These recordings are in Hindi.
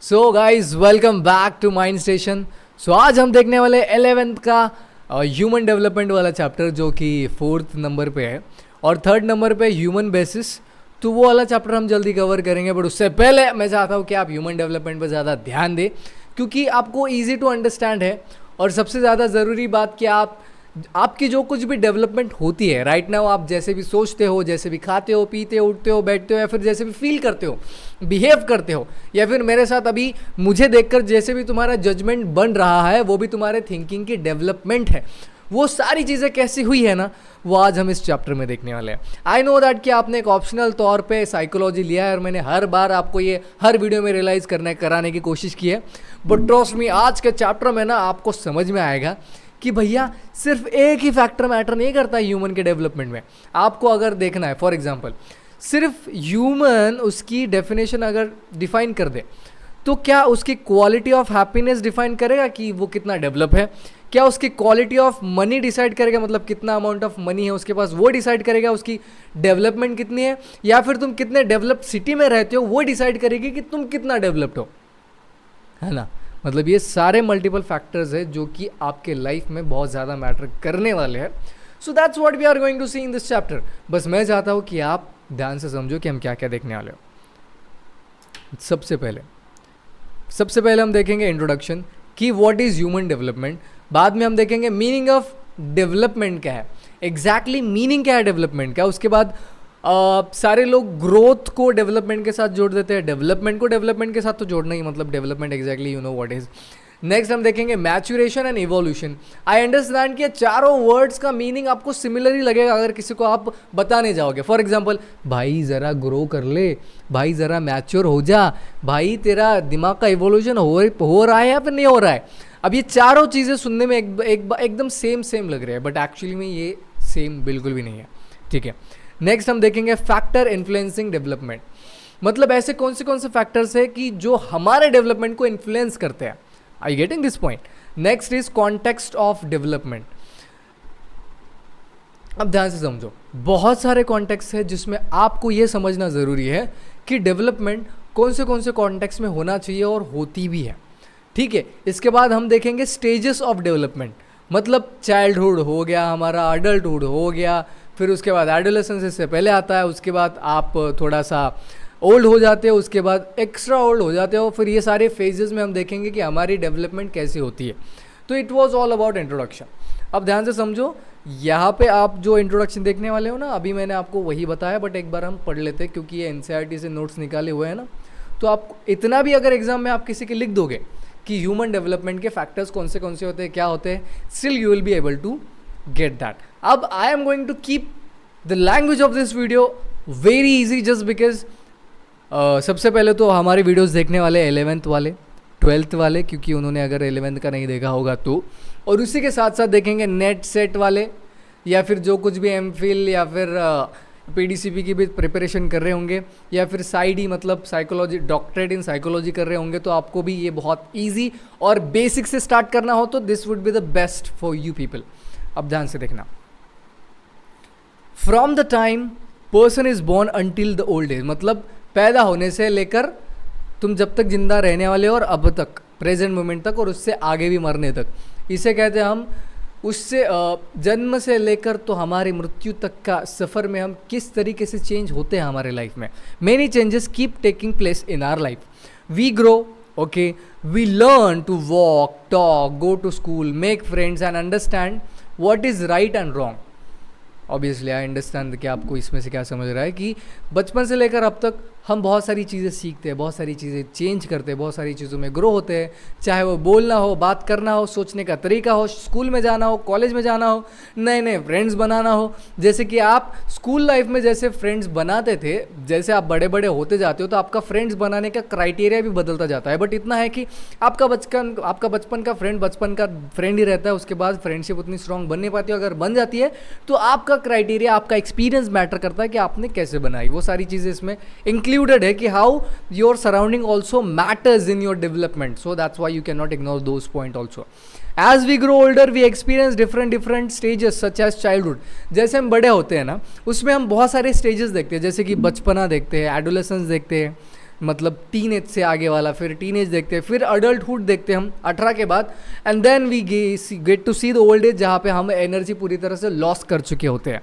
So guys welcome back to mind station. So आज हम देखने वाले 11th का ह्यूमन डेवलपमेंट वाला चैप्टर जो कि 4th नंबर पे है और 3rd नंबर पे ह्यूमन बेसिस। तो वो वाला चैप्टर हम जल्दी कवर करेंगे, बट उससे पहले मैं चाहता हूँ कि आप ह्यूमन डेवलपमेंट पर ज़्यादा ध्यान दें क्योंकि आपको ईजी टू अंडरस्टैंड है। और सबसे ज़्यादा ज़रूरी बात कि आपकी जो कुछ भी डेवलपमेंट होती है राइट नाउ, आप जैसे भी सोचते हो, जैसे भी खाते हो, पीते हो, उठते हो, बैठते हो, या फिर जैसे भी फील करते हो, बिहेव करते हो, या फिर मेरे साथ अभी मुझे देखकर जैसे भी तुम्हारा जजमेंट बन रहा है वो भी तुम्हारे थिंकिंग की डेवलपमेंट है। वो सारी चीज़ें कैसी हुई है ना, वो आज हम इस चैप्टर में देखने वाले हैं। आई नो दैट कि आपने एक ऑप्शनल तौर पे साइकोलॉजी लिया है और मैंने हर बार आपको ये हर वीडियो में रियलाइज़ कराने की कोशिश की है, बट ट्रस्ट मी आज के चैप्टर में ना आपको समझ में आएगा कि भैया सिर्फ एक ही फैक्टर मैटर नहीं करता ह्यूमन के डेवलपमेंट में। आपको अगर देखना है फॉर एग्जांपल, सिर्फ ह्यूमन उसकी डेफिनेशन अगर डिफाइन कर दे तो क्या उसकी क्वालिटी ऑफ हैप्पीनेस डिफाइन करेगा कि वो कितना डेवलप है? क्या उसकी क्वालिटी ऑफ मनी डिसाइड करेगा, मतलब कितना अमाउंट ऑफ मनी है उसके पास वो डिसाइड करेगा उसकी डेवलपमेंट कितनी है? या फिर तुम कितने डेवलप्ड सिटी में रहते हो वो डिसाइड करेगी कि तुम कितना डेवलप्ड हो, है ना? मतलब ये सारे मल्टीपल फैक्टर्स है जो कि आपके लाइफ में बहुत ज़्यादा मैटर करने वाले हैं। So that's what we are going to see in this chapter. बस मैं चाहता हूँ कि आप ध्यान से समझो कि हम क्या क्या देखने वाले हो। सबसे पहले हम देखेंगे इंट्रोडक्शन कि व्हाट इज़ ह्यूमन डेवलपमेंट। बाद में हम देखेंगे मीनिंग ऑफ डेवलपमेंट क्या है, एग्जैक्टली मीनिंग क्या है डेवलपमेंट का। उसके बाद सारे लोग ग्रोथ को डेवलपमेंट के साथ जोड़ देते हैं, डेवलपमेंट को डेवलपमेंट के साथ तो जोड़ना ही मतलब development exactly you know what is. Next हम देखेंगे maturation and evolution. I understand कि चारों वर्ड्स का मीनिंग आपको सिमिलर लगेगा अगर किसी को आप बताने जाओगे। फॉर एग्जाम्पल, भाई ज़रा ग्रो कर ले, भाई ज़रा मैच्योर हो जा, भाई तेरा दिमाग का इवोल्यूशन हो रहा है या फिर नहीं हो रहा है। अब ये चारों चीज़ें सुनने में एकदम सेम लग रहे हैं, बट एक्चुअली में ये सेम बिल्कुल भी नहीं है, ठीक है। नेक्स्ट हम देखेंगे फैक्टर इन्फ्लुएंसिंग डेवलपमेंट, मतलब ऐसे कौन से फैक्टर्स है कि जो हमारे डेवलपमेंट को इन्फ्लुएंस करते हैं। I getting this point. Next is context of development. अब ध्यान से समझो, बहुत सारे कॉन्टेक्स्ट है जिसमें आपको यह समझना ज़रूरी है कि डेवलपमेंट कौन से कॉन्टेक्स्ट में होना चाहिए और होती भी है, ठीक है। इसके बाद हम देखेंगे स्टेजेस ऑफ डेवलपमेंट, मतलब चाइल्डहुड हो गया हमारा, अडल्टहुड हो गया, फिर उसके बाद एडोलेसेंस इससे पहले आता है, उसके बाद आप थोड़ा सा ओल्ड हो जाते हो, उसके बाद एक्स्ट्रा ओल्ड हो जाते हो। फिर ये सारे फेजेस में हम देखेंगे कि हमारी डेवलपमेंट कैसी होती है। तो it was all about introduction. अब ध्यान से समझो, यहाँ पे आप जो इंट्रोडक्शन देखने वाले हो ना, अभी मैंने आपको वही बताया, बट एक बार हम पढ़ लेते हैं क्योंकि ये NCERT से नोट्स निकाले हुए हैं ना। तो आप इतना भी अगर एग्जाम में आप किसी के लिख दोगे कि ह्यूमन डेवलपमेंट के फैक्टर्स कौन से होते हैं, क्या होते हैं, still you will be able to get that. अब I am going to keep the language of this video very easy just because सबसे पहले तो हमारे वीडियोस देखने वाले 11th वाले, 12th वाले, क्योंकि उन्होंने अगर 11th का नहीं देखा होगा तो, और उसी के साथ साथ देखेंगे नेट सेट वाले, या फिर जो कुछ भी MPhil या फिर PDCP की भी प्रिपरेशन कर रहे होंगे, या फिर साइड ही मतलब साइकोलॉजी, डॉक्टरेट इन साइकोलॉजी कर रहे होंगे, तो आपको भी ये बहुत ईजी और बेसिक से स्टार्ट करना हो तो this would be the best for you people. अब ध्यान से देखना, from the time person is born until the old age, मतलब पैदा होने से लेकर तुम जब तक जिंदा रहने वाले हो और अब तक प्रेजेंट मोमेंट तक, और उससे आगे भी मरने तक, इसे कहते हैं हम। उससे जन्म से लेकर तो हमारी मृत्यु तक का सफ़र में हम किस तरीके से चेंज होते हैं हमारे लाइफ में। Many changes keep taking place in our life. We grow, okay, we learn to walk, talk, go to school, make friends and understand what is right and wrong. Obviously I understand कि आपको इसमें से क्या समझ रहा है कि बचपन से लेकर अब तक हम बहुत सारी चीज़ें सीखते हैं, बहुत सारी चीज़ें चेंज करते हैं, बहुत सारी चीज़ों में ग्रो होते हैं, चाहे वो बोलना हो, बात करना हो, सोचने का तरीका हो, स्कूल में जाना हो, कॉलेज में जाना हो, नए नए फ्रेंड्स बनाना हो। जैसे कि आप स्कूल लाइफ में जैसे फ्रेंड्स बनाते थे, जैसे आप बड़े बड़े होते जाते हो तो आपका फ्रेंड्स बनाने का क्राइटेरिया भी बदलता जाता है। बट इतना है कि आपका बचपन का फ्रेंड ही रहता है, उसके बाद फ्रेंडशिप उतनी स्ट्रॉन्ग बन नहीं पाती। अगर बन जाती है तो आपका क्राइटेरिया, आपका एक्सपीरियंस मैटर करता है कि आपने कैसे बनाई। वो सारी चीज़ें इसमें इंक्लूडेड है कि how your surrounding also matters in your development. So that's why you can not ignore those point also. As we grow older we experience different stages such as childhood. जैसे हम बड़े होते हैं ना, उसमें हम बहुत सारे स्टेजेस देखते हैं, जैसे कि बचपना देखते हैं, एडोलेसेंस देखते हैं, मतलब टीनेज से आगे वाला, फिर टीनेज देखते हैं, फिर अडल्टहुड देखते हैं हम 18 के बाद, and then we get to see the old age जहाँ पे हम एनर्जी पूरी तरह से लॉस कर चुके होते हैं.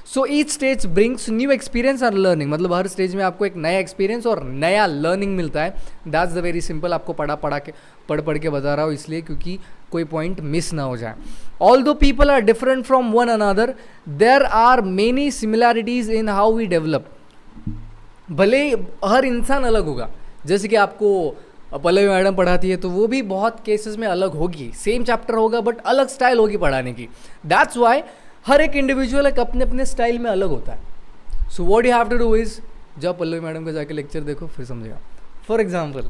So each stage brings new experience और लर्निंग, मतलब हर स्टेज में आपको एक नया एक्सपीरियंस और नया लर्निंग मिलता है. That's the very simple. आपको पढ़ के बता रहा हूँ इसलिए क्योंकि कोई पॉइंट मिस ना हो जाए. Although people are different from one another, there are many similarities in how we develop. भले हर इंसान अलग होगा, जैसे कि आपको पल्लवी मैडम पढ़ाती है तो वो भी बहुत केसेस में अलग होगी, सेम चैप्टर होगा बट अलग स्टाइल होगी पढ़ाने की. दैट्स वाई हर एक इंडिविजुअल एक अपने अपने स्टाइल में अलग होता है. So what you have to do is, जब पल्लवी मैडम का जाके लेक्चर देखो फिर समझेगा. फॉर एग्जाम्पल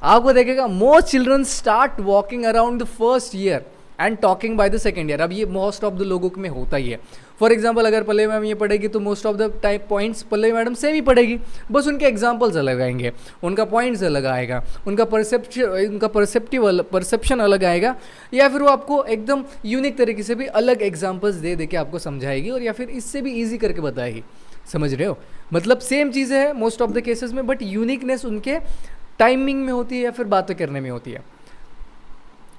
आपको देखेगा most children start walking around the first year and talking by the second year. अब ये मोस्ट ऑफ द लोगों में होता ही है. फॉर एग्जाम्पल अगर पल्लवी मैम ये पढ़ेगी तो most of the type points Pallavi madam same ही पढ़ेगी, बस उनके एग्जाम्पल्स अलग आएंगे, उनका पॉइंट्स अलग आएगा, उनका परसेप्शन अलग आएगा, या फिर वो आपको एकदम यूनिक तरीके से भी अलग एग्जाम्पल्स दे के आपको समझाएगी, और या फिर इससे भी ईजी करके बताएगी. समझ रहे हो? मतलब सेम चीज़ें हैं मोस्ट ऑफ द केसेस में, बट यूनिकनेस उनके टाइमिंग में होती है या फिर बातें करने में होती है.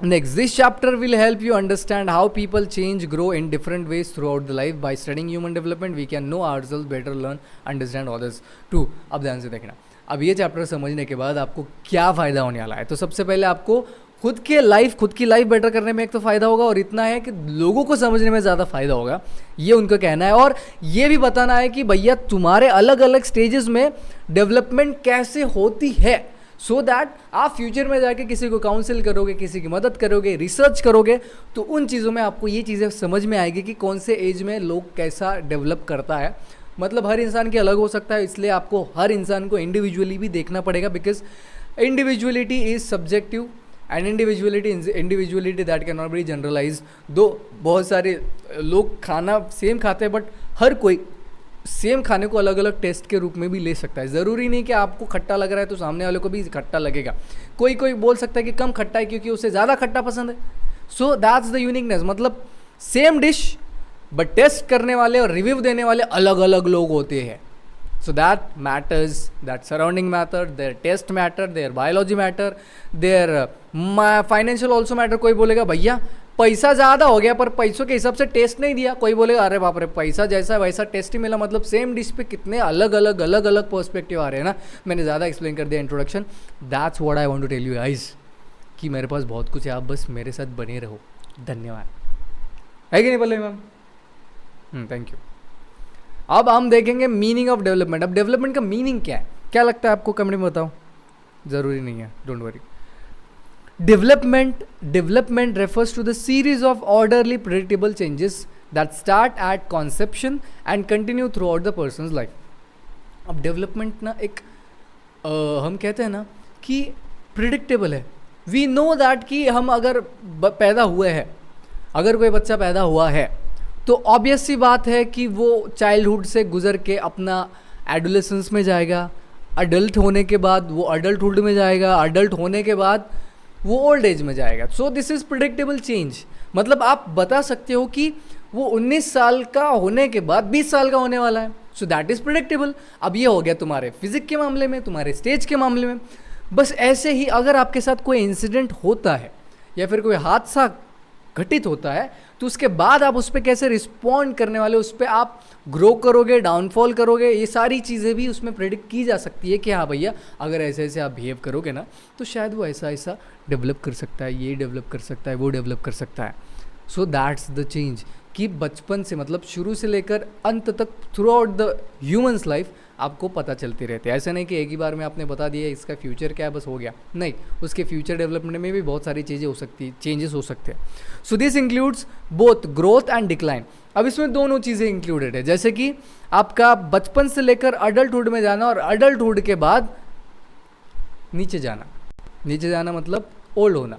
Next, this chapter will help you understand how people change, grow in different ways throughout the life. By studying human development, we can know ourselves better, learn, understand others too. अब ध्यान से देखना, अब ये चैप्टर समझने के बाद आपको क्या फ़ायदा होने वाला है. तो सबसे पहले आपको खुद की लाइफ बेटर करने में एक तो फ़ायदा होगा, और इतना है कि लोगों को समझने में ज़्यादा फ़ायदा होगा, ये उनका कहना है. और ये भी बताना है कि भैया तुम्हारे अलग अलग स्टेजेस में डेवलपमेंट कैसे होती है, सो दैट आप फ्यूचर में जाके किसी को काउंसिल करोगे, किसी की मदद करोगे, रिसर्च करोगे, तो उन चीज़ों में आपको ये चीज़ें समझ में आएगी कि कौन से एज में लोग कैसा डेवलप करता है. मतलब हर इंसान के अलग हो सकता है, इसलिए आपको हर इंसान को इंडिविजुअली भी देखना पड़ेगा, because individuality is subjective and individuality that can not be generalize. Though बहुत सारे लोग खाना सेम खाते हैं, बट हर कोई सेम खाने को अलग अलग टेस्ट के रूप में भी ले सकता है. ज़रूरी नहीं कि आपको खट्टा लग रहा है तो सामने वाले को भी खट्टा लगेगा. कोई बोल सकता है कि कम खट्टा है क्योंकि उसे ज़्यादा खट्टा पसंद है. So that's the uniqueness. मतलब सेम डिश बट टेस्ट करने वाले और रिव्यू देने वाले अलग अलग लोग होते हैं. So that matters, that surrounding matter, their taste matter, their biology matter, their financial also matter. कोई बोलेगा भैया पैसा ज़्यादा हो गया पर पैसों के हिसाब से टेस्ट नहीं दिया. कोई बोलेगा अरे बाप रे पैसा जैसा वैसा टेस्ट ही मिला. मतलब सेम डिश पे कितने अलग अलग पर्सपेक्टिव आ रहे हैं ना. मैंने ज़्यादा एक्सप्लेन कर दिया introduction. That's what I want to tell you guys, कि मेरे पास बहुत कुछ है, आप बस मेरे साथ बने रहो. धन्यवाद. है कि नहीं पल्लवी मैम? Thank you. अब हम देखेंगे मीनिंग ऑफ डेवलपमेंट. अब डेवलपमेंट का मीनिंग क्या है, क्या लगता है आपको? कमेंट में बताओ. ज़रूरी नहीं है, don't worry. Development refers to the series of orderly, predictable changes that start at conception and continue throughout the person's life. अब डेवलपमेंट ना एक हम कहते हैं ना कि प्रिडिक्टेबल है. वी नो दैट कि हम अगर पैदा हुए हैं, अगर कोई बच्चा पैदा हुआ है तो ऑब्वियस सी बात है कि वो चाइल्डहुड से गुजर के अपना एडोलेसेंस में जाएगा, अडल्ट होने के बाद वो अडल्टहुड में जाएगा, अडल्ट होने के बाद वो ओल्ड एज में जाएगा. सो दिस इज़ प्रिडिक्टेबल चेंज. मतलब आप बता सकते हो कि वो 19 साल का होने के बाद 20 साल का होने वाला है. So that is predictable. अब ये हो गया तुम्हारे फिजिक्स के मामले में, तुम्हारे स्टेज के मामले में. बस ऐसे ही अगर आपके साथ कोई इंसिडेंट होता है या फिर कोई हादसा घटित होता है तो उसके बाद आप उस पर कैसे रिस्पॉन्ड करने वाले, उस पर आप ग्रो करोगे, डाउनफॉल करोगे, ये सारी चीज़ें भी उसमें प्रेडिक्ट की जा सकती है कि हाँ भैया अगर ऐसे ऐसे आप बिहेव करोगे ना तो शायद वो ऐसा ऐसा डेवलप कर सकता है, ये डेवलप कर सकता है, वो डेवलप कर सकता है. सो दैट्स द चेंज कि बचपन से मतलब शुरू से लेकर अंत तक through out the humans life आपको पता चलती रहती है. ऐसा नहीं कि एक ही बार में आपने बता दिया इसका फ्यूचर क्या है बस हो गया. नहीं, उसके फ्यूचर डेवलपमेंट में भी बहुत सारी चीज़ें हो सकती है, चेंजेस हो सकते हैं. So this includes both growth and decline. अब इसमें दोनों चीज़ें इंक्लूडेड है, जैसे कि आपका बचपन से लेकर अडल्टहुड में जाना और अडल्टहुड के बाद नीचे जाना. नीचे जाना मतलब ओल्ड होना.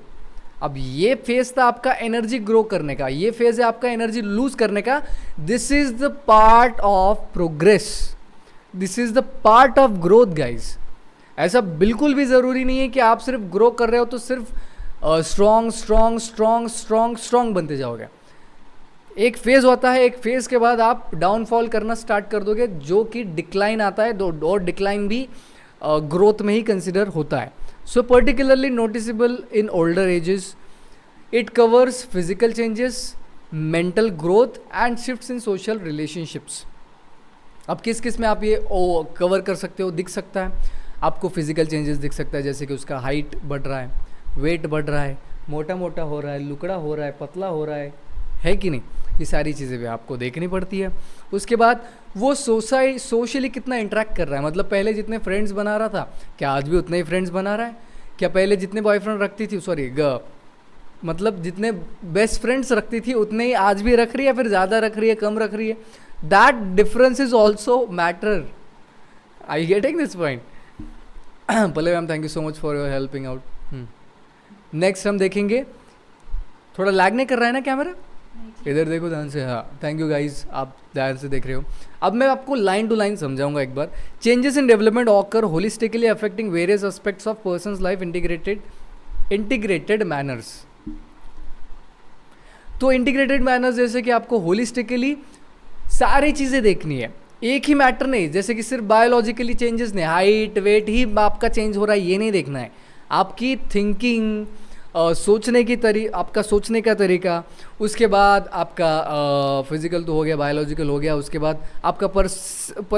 अब ये फेज था आपका एनर्जी ग्रो करने का, ये फेज है आपका एनर्जी लूज करने का. This is the part of progress, this is the part of growth guys. ऐसा बिल्कुल भी ज़रूरी नहीं है कि आप सिर्फ ग्रो कर रहे हो तो सिर्फ strong strong strong strong strong बनते जाओगे. एक फेज़ होता है, एक फेज़ के बाद आप डाउनफॉल करना स्टार्ट कर दोगे, जो कि डिक्लाइन आता है. और डिक्लाइन भी ग्रोथ में ही कंसिडर होता है. So particularly noticeable in older ages. It covers physical changes, mental growth and shifts in social relationships. अब किस किस में आप ये कवर कर सकते हो, दिख सकता है आपको. फिजिकल चेंजेस दिख सकता है, जैसे कि उसका हाइट बढ़ रहा है, वेट बढ़ रहा है, मोटा मोटा हो रहा है, लुकड़ा हो रहा है, पतला हो रहा है कि नहीं. ये सारी चीज़ें भी आपको देखनी पड़ती है. उसके बाद वो सोशली कितना इंटरेक्ट कर रहा है, मतलब पहले जितने फ्रेंड्स बना रहा था क्या आज भी उतने ही फ्रेंड्स बना रहा है, क्या पहले जितने बॉयफ्रेंड रखती थी मतलब जितने बेस्ट फ्रेंड्स रखती थी उतने ही आज भी रख रही है, फिर ज़्यादा रख रही है, कम रख रही है. That difference is also matter. I getting this point. Pallavi ma'am, thank you so much for your helping out. Next हम देखेंगे, थोड़ा लैग नहीं कर रहा है ना कैमरा, इधर देखो ध्यान से. हाँ, थैंक यू गाइज, आप ध्यान से देख रहे हो. अब मैं आपको लाइन टू लाइन समझाऊंगा एक बार. Changes in development occur holistically affecting various aspects of persons life integrated manners. तो इंटीग्रेटेड मैनर्स जैसे कि आपको होलिस्टिकली सारी चीज़ें देखनी है, एक ही मैटर नहीं. जैसे कि सिर्फ बायोलॉजिकली चेंजेस नहीं, हाइट वेट ही आपका चेंज हो रहा है ये नहीं देखना है. आपकी थिंकिंग, आपका सोचने का तरीका, उसके बाद आपका फिजिकल तो हो गया, बायोलॉजिकल हो गया, उसके बाद आपका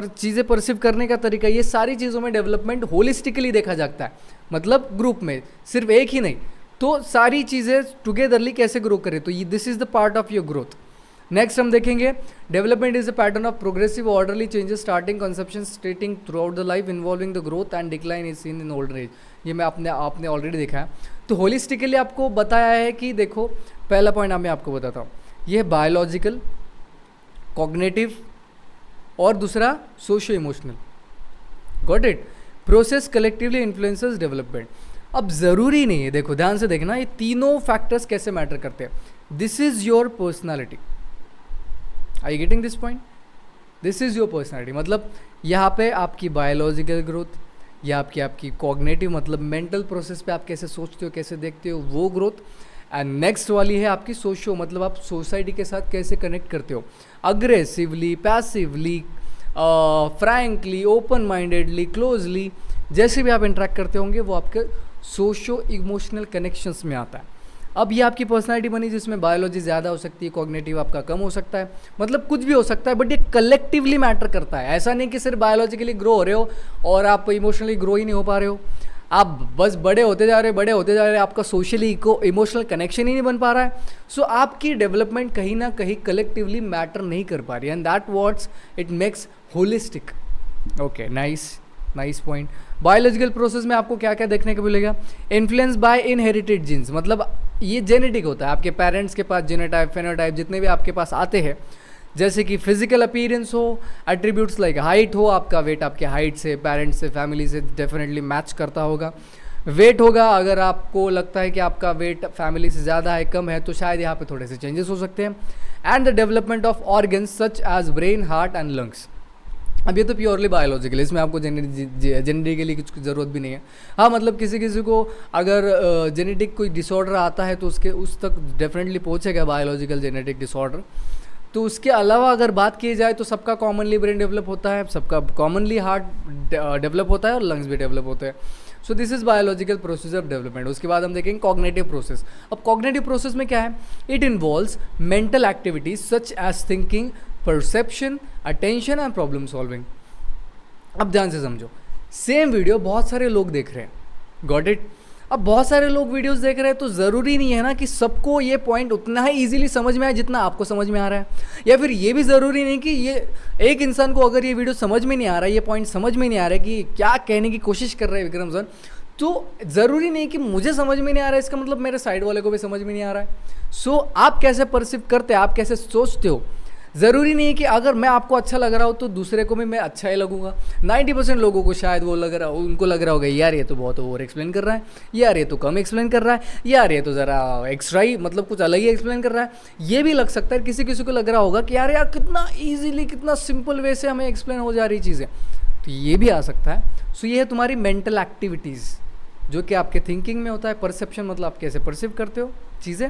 चीज़ें परसीव करने का तरीका, ये सारी चीज़ों में डेवलपमेंट होलिस्टिकली देखा जाता है. मतलब ग्रुप में, सिर्फ एक ही नहीं. तो सारी चीज़ें टुगेदरली कैसे ग्रो करें, तो this is the part of your growth. Next हम देखेंगे, development is a pattern of progressive orderly changes starting conception स्टेटिंग through out the life involving the growth and decline is seen in older age. ये मैं आपने ऑलरेडी देखा है. तो होलिस्टिकली आपको बताया है कि देखो, पहला पॉइंट मैं आपको बताता हूँ, ये बायोलॉजिकल, कॉग्निटिव और दूसरा socio emotional. Got it. Process collectively influences development. अब ज़रूरी नहीं है, देखो ध्यान से देखना, ये तीनों फैक्टर्स कैसे मैटर करते हैं. This is your personality. Are you getting this point? This is your personality. मतलब यहाँ पे आपकी बायोलॉजिकल ग्रोथ, या आपकी कॉग्निटिव मतलब मेंटल प्रोसेस पे आप कैसे सोचते हो, कैसे देखते हो, वो ग्रोथ. एंड नेक्स्ट वाली है आपकी सोशियो, मतलब आप सोसाइटी के साथ कैसे कनेक्ट करते हो, aggressively, passively, frankly, open mindedly, closely, जैसे भी आप इंटरेक्ट करते होंगे वो आपके सोशो इमोशनल कनेक्शंस में आता है. अब ये आपकी पर्सनालिटी बनी जिसमें बायोलॉजी ज़्यादा हो सकती है, कॉग्निटिव आपका कम हो सकता है, मतलब कुछ भी हो सकता है, बट ये कलेक्टिवली मैटर करता है. ऐसा नहीं कि सिर्फ बायोलॉजिकली ग्रो हो रहे हो और आप इमोशनली ग्रो ही नहीं हो पा रहे हो, आप बस बड़े होते जा रहे, आपका सोशली इमोशनल कनेक्शन ही नहीं बन पा रहा है. सो आपकी डेवलपमेंट कहीं ना कहीं कलेक्टिवली मैटर नहीं कर पा रही है, and that what's it makes holistic. Okay, nice point. Biological process में आपको क्या क्या देखने को मिलेगा, इन्फ्लुएंस बाय इनहेरिटेड जीन्स, मतलब ये जेनेटिक होता है. आपके पेरेंट्स के पास जीनोटाइप, फेनोटाइप जितने भी आपके पास आते हैं, जैसे कि फिजिकल अपीयरेंस हो, एट्रीब्यूट्स लाइक हाइट हो, आपका वेट आपके हाइट से, पेरेंट्स से, फैमिली से डेफिनेटली मैच करता होगा. वेट होगा, अगर आपको लगता है कि आपका वेट फैमिली से ज़्यादा है, कम है, तो शायद यहाँ पे थोड़े से चेंजेस हो सकते हैं. And the development of organs such as brain, heart and lungs. अब ये तो प्योरली बायोलॉजिकल, इसमें आपको जेनेटिकली कुछ ज़रूरत भी नहीं है. हाँ, मतलब किसी को अगर जेनेटिक कोई डिसऑर्डर आता है तो उस तक डेफिनेटली पहुँचेगा बायोलॉजिकल जेनेटिक डिसऑर्डर. तो उसके अलावा अगर बात की जाए तो सबका कॉमनली ब्रेन डेवलप होता है, सबका कॉमनली हार्ट डेवलप होता है और लंग्स भी डेवलप होते हैं. So this is biological process of development. उसके बाद हम देखेंगे कॉग्निटिव प्रोसेस. अब कॉग्निटिव प्रोसेस में क्या है, it involves mental activities such as thinking, perception, attention and problem solving. अब ध्यान से समझो, सेम वीडियो बहुत सारे लोग देख रहे हैं. Got it. अब बहुत सारे लोग वीडियोस देख रहे हैं तो ज़रूरी नहीं है ना कि सबको ये पॉइंट उतना ही इजीली समझ में आए जितना आपको समझ में आ रहा है, या फिर ये भी ज़रूरी नहीं कि ये एक इंसान को अगर ये वीडियो समझ में नहीं आ रहा है, ये पॉइंट समझ में नहीं आ रहा है कि क्या कहने की कोशिश कर रहे हैं विक्रम सर, तो ज़रूरी नहीं कि मुझे समझ में नहीं आ रहा है इसका मतलब मेरे साइड वाले को भी समझ में नहीं आ रहा है. सो आप कैसे परसीव करते हैं, आप कैसे सोचते हो, ज़रूरी नहीं है कि अगर मैं आपको अच्छा लग रहा हूँ तो दूसरे को भी मैं अच्छा ही लगूंगा. 90% लोगों को शायद उनको लग रहा होगा यार ये तो बहुत ओवर एक्सप्लेन कर रहा है, यार ये तो कम एक्सप्लेन कर रहा है, यार ये तो ज़रा एक्स्ट्रा ही मतलब कुछ अलग ही एक्सप्लेन कर रहा है. ये भी लग सकता है, किसी को लग रहा होगा कि यार कितना ईजिली, कितना सिंपल वे से हमें एक्सप्लेन हो जा रही चीज़ें, तो ये भी आ सकता है. सो ये है तुम्हारी मेंटल एक्टिविटीज़ जो कि आपके थिंकिंग में होता है. परसेप्शन मतलब आप कैसे परसीव करते हो चीज़ें,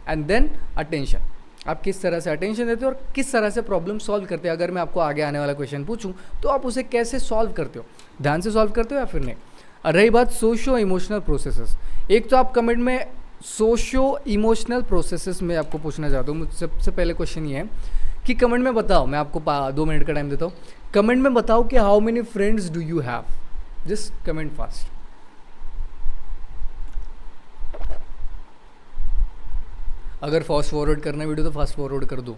एंड देन अटेंशन. आप किस तरह से अटेंशन देते हो और किस तरह से प्रॉब्लम सॉल्व करते हो। अगर मैं आपको आगे आने वाला क्वेश्चन पूछूं तो आप उसे कैसे सॉल्व करते हो, ध्यान से सॉल्व करते हो या फिर नहीं। रही बात सोशो इमोशनल प्रोसेसेस, एक तो आप कमेंट में सोशो इमोशनल प्रोसेसेस में आपको पूछना चाहता हूँ। मुझसे सबसे पहले क्वेश्चन ये है कि कमेंट में बताओ, मैं आपको 2 मिनट का टाइम देता हूँ, कमेंट में बताओ कि how many friends do you have, just comment fast. अगर फास्ट फॉरवर्ड करना वीडियो तो फास्ट फॉरवर्ड कर दो।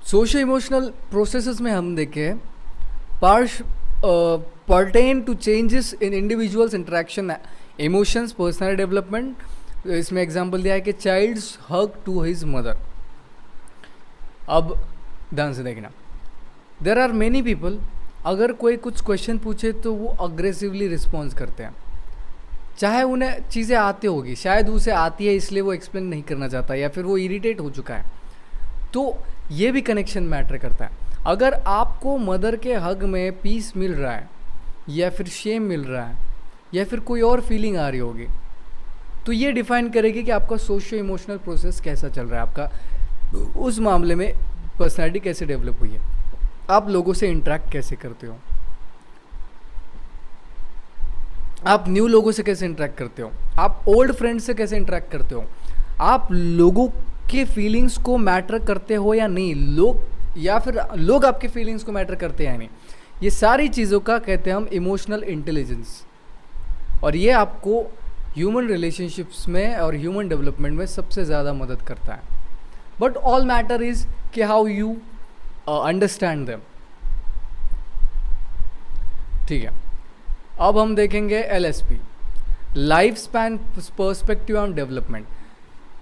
सोशो इमोशनल प्रोसेसेस में हम देखें pertain to changes in individuals interaction emotions personal development. इसमें एग्जांपल दिया है कि child's hug to his mother. अब ध्यान से देखना, देर आर मेनी पीपल, अगर कोई कुछ क्वेश्चन पूछे तो वो अग्रेसिवली रिस्पॉन्स करते हैं, चाहे उन्हें चीज़ें आती होगी, शायद उसे आती है इसलिए वो एक्सप्लेन नहीं करना चाहता या फिर वो इरिटेट हो चुका है, तो ये भी कनेक्शन मैटर करता है। अगर आपको मदर के हग में पीस मिल रहा है या फिर शेम मिल रहा है या फिर कोई और फीलिंग आ रही होगी, तो ये डिफाइन करेगी कि आपका सोशो इमोशनल प्रोसेस कैसा चल रहा है, आपका उस मामले में पर्सनैलिटी कैसे डेवलप हुई है, आप लोगों से इंटरेक्ट कैसे करते हो, आप न्यू लोगों से कैसे इंटरेक्ट करते हो, आप ओल्ड फ्रेंड्स से कैसे इंटरेक्ट करते हो, आप लोगों के फीलिंग्स को मैटर करते हो या नहीं, लोग आपके फीलिंग्स को मैटर करते हैं या नहीं। ये सारी चीज़ों का कहते हैं हम इमोशनल इंटेलिजेंस, और ये आपको ह्यूमन रिलेशनशिप्स में और ह्यूमन डेवलपमेंट में सबसे ज़्यादा मदद करता है। बट ऑल मैटर इज़ कि हाउ यू अंडरस्टैंड देम। ठीक है, अब हम देखेंगे LSP, life span perspective on development,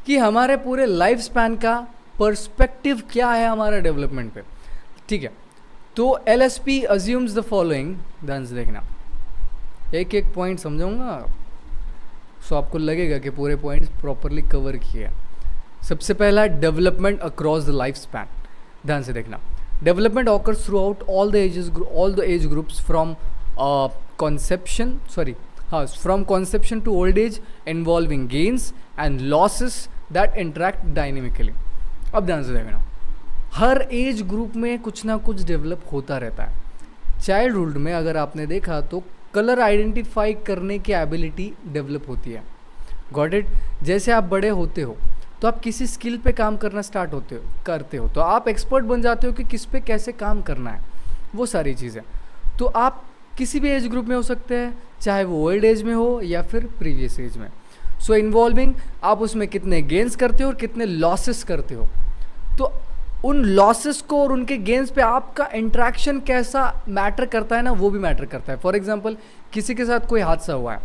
कि हमारे पूरे लाइफ स्पैन का पर्सपेक्टिव क्या है हमारे डेवलपमेंट पे। ठीक है, तो LSP अज्यूम्स द फॉलोइंग, ध्यान से देखना, एक एक पॉइंट समझाऊंगा सो आपको लगेगा कि पूरे पॉइंट्स प्रॉपरली कवर किए हैं। सबसे पहला, development across the life span, ध्यान से देखना, development occurs through out all the age groups from conception to old age, involving gains and losses that interact dynamically। अब ध्यान से देखना, हर एज ग्रुप में कुछ ना कुछ डेवलप होता रहता है। चाइल्डहुड में अगर आपने देखा तो कलर आइडेंटिफाई करने की एबिलिटी डेवलप होती है, गॉट इट। जैसे आप बड़े होते हो तो आप किसी स्किल पे काम करना स्टार्ट करते हो तो आप एक्सपर्ट बन जाते हो कि किस पे कैसे काम करना है, वो सारी चीज़ें। तो आप किसी भी एज ग्रुप में हो सकते हैं, चाहे वो ओल्ड एज में हो या फिर प्रीवियस एज में। सो इन्वॉल्विंग, आप उसमें कितने गेन्स करते हो और कितने लॉसेस करते हो, तो उन लॉसेस को और उनके गेन्स पे आपका इंट्रैक्शन कैसा मैटर करता है ना, वो भी मैटर करता है। फॉर एग्जांपल, किसी के साथ कोई हादसा हुआ है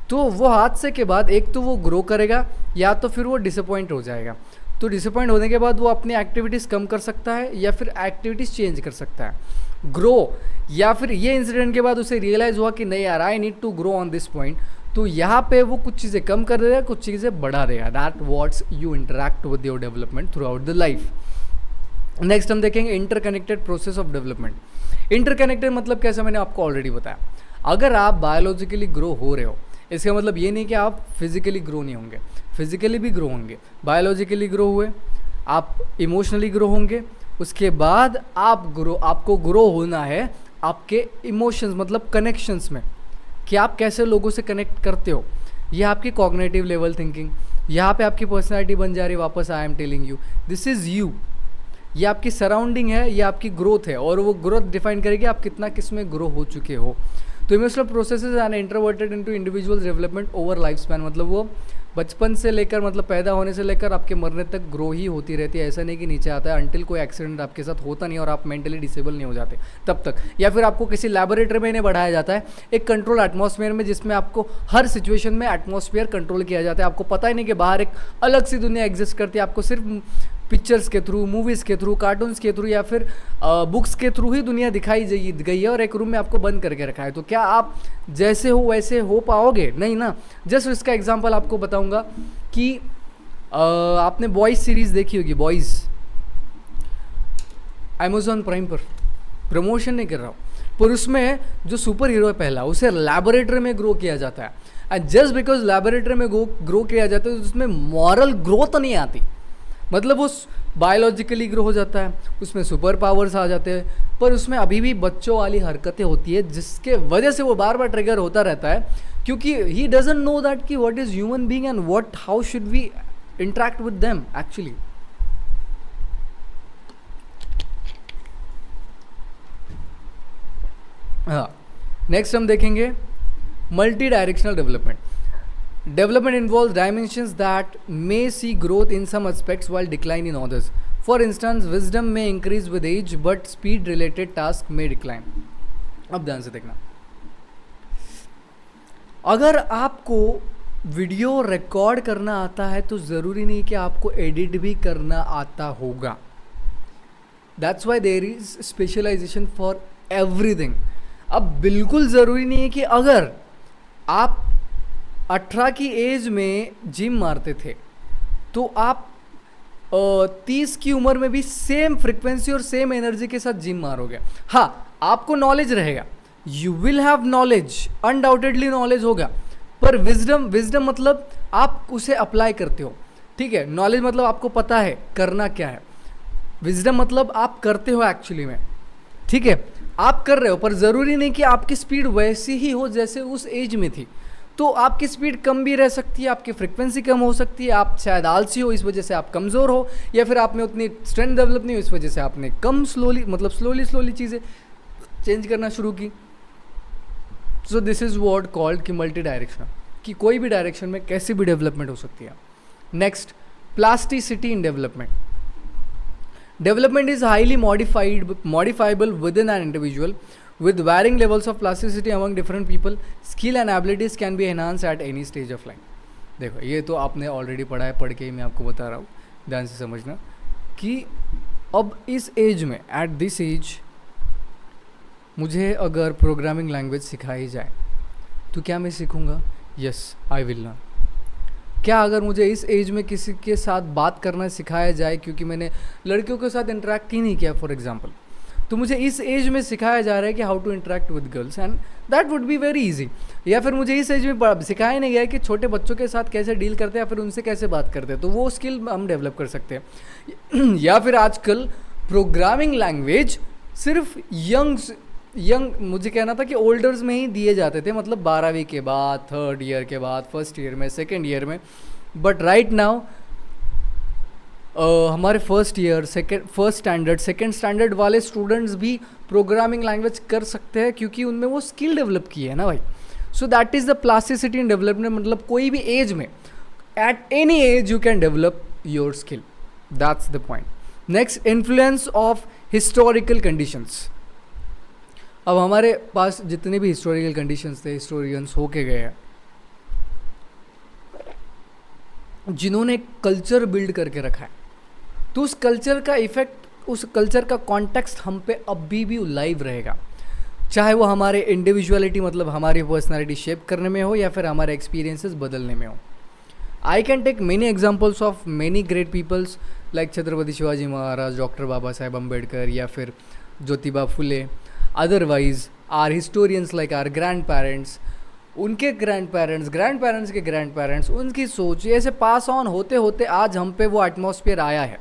तो वो हादसे के बाद एक तो वो ग्रो करेगा या तो फिर वो डिसअपॉइंट हो जाएगा। तो डिसअपॉइंट होने के बाद वो अपनी एक्टिविटीज़ कम कर सकता है या फिर एक्टिविटीज़ चेंज कर सकता है। ग्रो, या फिर ये इंसिडेंट के बाद उसे रियलाइज़ हुआ कि नहीं यार, I need to grow on this point, तो यहाँ पे वो कुछ चीज़ें कम कर देगा, कुछ चीज़ें बढ़ा देगा। That what's you interact with your development through out the life. Next हम देखेंगे interconnected process of development. Interconnected मतलब कैसा, मैंने आपको ऑलरेडी बताया। अगर आप बायोलॉजिकली ग्रो हो रहे हो, इसका मतलब ये नहीं कि आप फिजिकली ग्रो नहीं होंगे, फिजिकली भी ग्रो होंगे। बायोलॉजिकली ग्रो हुए, आप इमोशनली ग्रो होंगे, उसके बाद आपको ग्रो होना है आपके इमोशंस मतलब कनेक्शंस में, कि आप कैसे लोगों से कनेक्ट करते हो। ये आपकी कॉग्निटिव लेवल थिंकिंग, यहाँ पे आपकी पर्सनालिटी बन जा रही है। वापस I am telling you, this is you. ये आपकी सराउंडिंग है, ये आपकी ग्रोथ है, और वो ग्रोथ डिफाइन करेगी आप कितना किस में ग्रो हो चुके हो। तो emotional processes are intertwined into individuals development over life span, मतलब वो बचपन से लेकर मतलब पैदा होने से लेकर आपके मरने तक ग्रो ही होती रहती है। ऐसा नहीं कि नीचे आता है, अंटिल कोई एक्सीडेंट आपके साथ होता नहीं और आप मेंटली डिसेबल नहीं हो जाते तब तक, या फिर आपको किसी लैबोरेटरी में इन्हें बढ़ाया जाता है एक कंट्रोल एटमॉस्फेयर में, जिसमें आपको हर सिचुएशन में एटमॉस्फेयर कंट्रोल किया जाता है। आपको पता ही नहीं कि बाहर एक अलग सी दुनिया एग्जिस्ट करती है, आपको सिर्फ पिक्चर्स के थ्रू, मूवीज़ के थ्रू, कार्टून्स के थ्रू या फिर बुक्स के थ्रू ही दुनिया दिखाई गई है और एक रूम में आपको बंद करके रखा है। तो क्या आप जैसे हो वैसे हो पाओगे? नहीं ना। जस्ट इसका एग्जांपल आपको बताऊंगा कि आपने बॉयज़ सीरीज़ देखी होगी, बॉयज़, अमेज़ॉन प्राइम पर, प्रमोशन नहीं कर रहा हूँ, पर उसमें जो सुपर हीरो है पहला, उसे लैबोरेटरी में ग्रो किया जाता है, एंड जस्ट बिकॉज लैबोरेटरी में ग्रो किया जाता है तो उसमें मॉरल ग्रोथ नहीं आती, मतलब वो बायोलॉजिकली ग्रो हो जाता है, उसमें सुपर पावर्स आ जाते हैं, पर उसमें अभी भी बच्चों वाली हरकतें होती है जिसके वजह से वो बार बार ट्रिगर होता रहता है, क्योंकि ही डजंट नो दैट कि what is human being and what how should we interact with them actually. हाँ, नेक्स्ट हम देखेंगे multi directional development. Development involves dimensions that may see growth in some aspects while decline in others. For instance, wisdom may increase with age, but speed-related tasks may decline. अब ध्यान से देखना, अगर आपको वीडियो रिकॉर्ड करना आता है तो ज़रूरी नहीं कि आपको एडिट भी करना आता होगा. That's why there is specialization for everything. अब बिल्कुल ज़रूरी नहीं है कि अगर आप 18 की एज में जिम मारते थे तो आप 30 की उम्र में भी सेम फ्रिक्वेंसी और सेम एनर्जी के साथ जिम मारोगे. हाँ, आपको नॉलेज रहेगा, you will have knowledge, undoubtedly knowledge होगा, पर विजडम मतलब आप उसे अप्लाई करते हो. ठीक है, नॉलेज मतलब आपको पता है करना क्या है, विजडम मतलब आप करते हो एक्चुअली में. ठीक है, आप कर रहे हो, पर ज़रूरी नहीं कि आपकी स्पीड वैसी ही हो जैसे उस एज में थी. तो आपकी स्पीड कम भी रह सकती है, आपकी फ्रिक्वेंसी कम हो सकती है, आप शायद आलसी हो इस वजह से आप कमज़ोर हो, या फिर आप में उतनी स्ट्रेंथ डेवलप नहीं हो इस वजह से आपने कम स्लोली चीज़ें चेंज करना शुरू की. सो दिस इज़ वर्ड कॉल्ड कि मल्टी डायरेक्शनल, कि कोई भी डायरेक्शन में कैसी भी डेवलपमेंट हो सकती है. Next, plasticity in development. Development is highly modifiable within an individual with varying levels of plasticity among different people. Skill and abilities can be enhanced at any stage of life. देखो, ये तो आपने ऑलरेडी पढ़ा है, पढ़ के ही मैं आपको बता रहा हूँ, ध्यान से समझना कि अब इस एज में, एट दिस एज, मुझे अगर प्रोग्रामिंग लैंग्वेज सिखाई जाए तो क्या मैं सीखूँगा? Yes, I will learn. क्या अगर मुझे इस एज में किसी के साथ बात करना सिखाया जाए, क्योंकि मैंने लड़कियों के साथ इंटरेक्ट ही नहीं किया फॉर एग्जांपल, तो मुझे इस एज में सिखाया जा रहा है कि how to interact with girls, and that would be very easy. या फिर मुझे इस एज में सिखाया नहीं गया है कि छोटे बच्चों के साथ कैसे डील करते हैं या फिर उनसे कैसे बात करते हैं, तो वो स्किल हम डेवलप कर सकते हैं. या फिर आजकल प्रोग्रामिंग लैंग्वेज सिर्फ यंग मुझे कहना था कि ओल्डर्स में ही दिए जाते थे, मतलब 12वीं के बाद, 3rd ईयर के बाद, 1st ईयर में, 2nd ईयर में. बट राइट नाउ हमारे 1st year, 1st standard, 2nd standard वाले स्टूडेंट्स भी प्रोग्रामिंग लैंग्वेज कर सकते हैं, क्योंकि उनमें वो स्किल डेवलप की है ना भाई. So that is the plasticity in development, मतलब कोई भी एज में, at any as you can develop your skill. That's the point. Next, influence of historical conditions. अब हमारे पास जितने भी हिस्टोरिकल कंडीशंस थे, हिस्टोरियंस होके गए हैं जिन्होंने कल्चर बिल्ड करके रखा है, तो उस कल्चर का इफेक्ट, उस कल्चर का कॉन्टेक्स्ट हम पे अभी भी लाइव रहेगा, चाहे वो हमारे इंडिविजुअलिटी मतलब हमारी पर्सनालिटी शेप करने में हो या फिर हमारे एक्सपीरियंसेस बदलने में हो. I can take many examples of many great peoples like Chhatrapati Shivaji Maharaj, doctor Baba Saheb Ambedkar, या फिर Jyotiba Phule. Otherwise our historians like our grand parents, उनके ग्रैंड पेरेंट्स के ग्रैंड पेरेंट्स, उनकी सोच, ऐसे पास ऑन होते होते आज हम पे वो एटमॉस्फेयर आया है.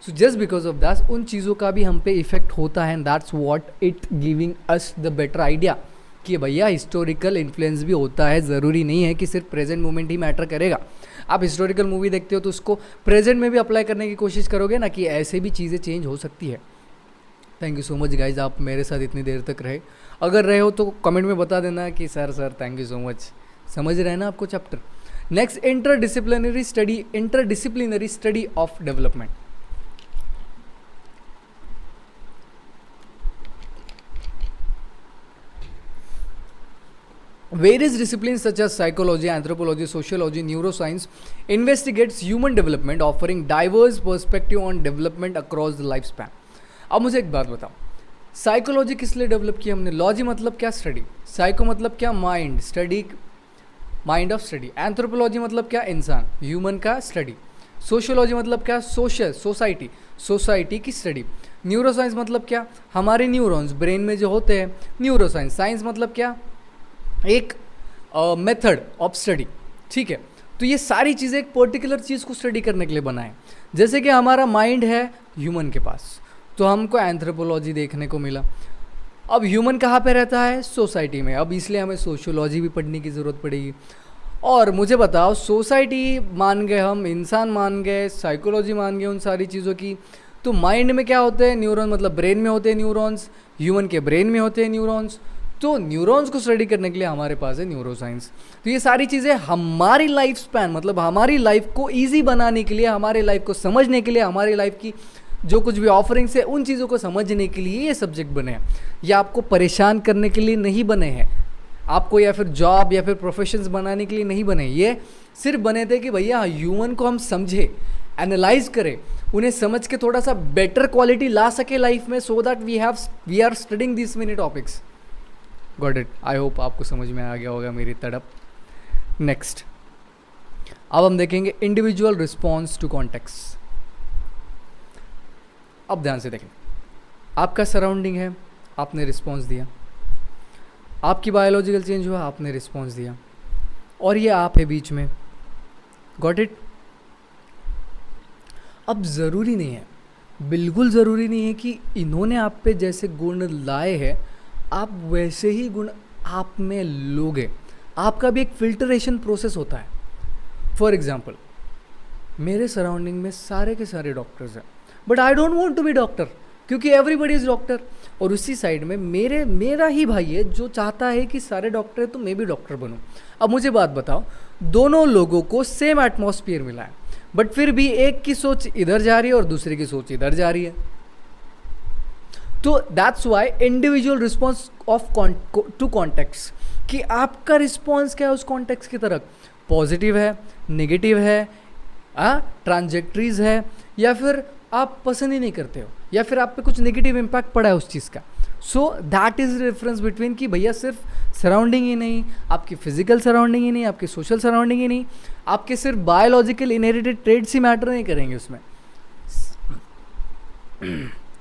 So just because of that उन चीज़ों का भी हम पे इफेक्ट होता है, and that's what it giving us the better idea कि भैया हिस्टोरिकल इन्फ्लुएंस भी होता है, ज़रूरी नहीं है कि सिर्फ प्रेजेंट मोमेंट ही मैटर करेगा. आप हिस्टोरिकल मूवी देखते हो तो उसको प्रेजेंट में भी अप्लाई करने की कोशिश करोगे ना, कि ऐसे भी चीज़ें चेंज हो सकती है. Thank you so much guys, आप मेरे साथ इतनी देर तक रहे. अगर रहे हो तो कमेंट में बता देना कि sir thank you so much. समझ रहे हैं ना आपको chapter. Next, interdisciplinary study of development. Various disciplines such as psychology, anthropology, sociology, neuroscience investigates human development, offering diverse perspective on development across the lifespan. अब मुझे एक बात बताओ, साइकोलॉजी किस लिए डेवलप की हमने? लॉजी मतलब क्या? स्टडी. साइको मतलब क्या? Mind, study, mind of study. Anthropology मतलब क्या? इंसान, ह्यूमन का स्टडी. सोशियोलॉजी मतलब क्या, सोशल, सोसाइटी, सोसाइटी की स्टडी। न्यूरोसाइंस मतलब क्या, हमारे न्यूरॉन्स ब्रेन में जो होते हैं, न्यूरोसाइंस। साइंस मतलब क्या, एक मेथड ऑफ स्टडी, ठीक है। तो ये सारी चीज़ें एक पर्टिकुलर चीज़ को स्टडी करने के लिए बनाए। जैसे कि हमारा माइंड है ह्यूमन के पास, तो हमको एंथ्रोपोलॉजी देखने को मिला। अब ह्यूमन कहाँ पे रहता है, सोसाइटी में, अब इसलिए हमें सोशियोलॉजी भी पढ़ने की ज़रूरत पड़ेगी। और मुझे बताओ, सोसाइटी मान गए हम, इंसान मान गए, साइकोलॉजी मान गए उन सारी चीज़ों की, तो माइंड में क्या होते हैं, न्यूरॉन, मतलब ब्रेन में होते हैं न्यूरॉन्स, ह्यूमन के ब्रेन में होते हैं न्यूरॉन्स। तो न्यूरॉन्स को स्टडी करने के लिए हमारे पास है न्यूरोसाइंस। तो ये सारी चीज़ें हमारी लाइफ स्पैन, मतलब हमारी लाइफ को ईजी बनाने के लिए, हमारी लाइफ को समझने के लिए, हमारी लाइफ की जो कुछ भी ऑफरिंग्स है उन चीज़ों को समझने के लिए ये सब्जेक्ट बने हैं। ये आपको परेशान करने के लिए नहीं बने हैं, आपको या फिर जॉब या फिर प्रोफेशंस बनाने के लिए नहीं बने। ये सिर्फ बने थे कि भैया ह्यूमन को हम समझे, एनालाइज करें, उन्हें समझ के थोड़ा सा बेटर क्वालिटी ला सके लाइफ में, so that we are studying this many topics. Got it, I hope आपको समझ में आ गया होगा मेरी तड़प। नेक्स्ट, अब हम देखेंगे इंडिविजुअल रिस्पॉन्स टू कॉन्टेक्स्ट। अब ध्यान से देखें, आपका सराउंडिंग है, आपने रिस्पॉन्स दिया, आपकी बायोलॉजिकल चेंज हुआ, आपने रिस्पॉन्स दिया, और ये आप है बीच में। Got it. अब ज़रूरी नहीं है, बिल्कुल ज़रूरी नहीं है कि इन्होंने आप पे जैसे गुण लाए हैं आप वैसे ही गुण आप में लोगे। आपका भी एक फिल्टरेशन प्रोसेस होता है। फॉर एग्जाम्पल, मेरे सराउंडिंग में सारे के सारे डॉक्टर्स हैं, but I don't want to be doctor, क्योंकि एवरीबडी इज़ डॉक्टर। और उसी साइड में मेरा ही भाई है जो चाहता है कि सारे डॉक्टर है तो मैं भी डॉक्टर बनूं। अब मुझे बात बताओ, दोनों लोगों को सेम एटमॉस्फेयर मिला है, बट फिर भी एक की सोच इधर जा रही है और दूसरे की सोच इधर जा रही है। तो that's why individual response of to context, कि आपका रिस्पॉन्स क्या है उस कॉन्टेक्स्ट की तरफ, पॉजिटिव है, नेगेटिव है, ट्रांजेक्टरीज है, या फिर आप पसंद ही नहीं करते हो, या फिर आप पे कुछ नेगेटिव इम्पैक्ट पड़ा है उस चीज़ का। So that is difference between, कि भैया सिर्फ सराउंडिंग ही नहीं, आपकी फिजिकल सराउंडिंग ही नहीं, आपकी सोशल सराउंडिंग ही नहीं, आपके सिर्फ बायोलॉजिकल इनहेरिटेड ट्रेड्स ही मैटर नहीं करेंगे, उसमें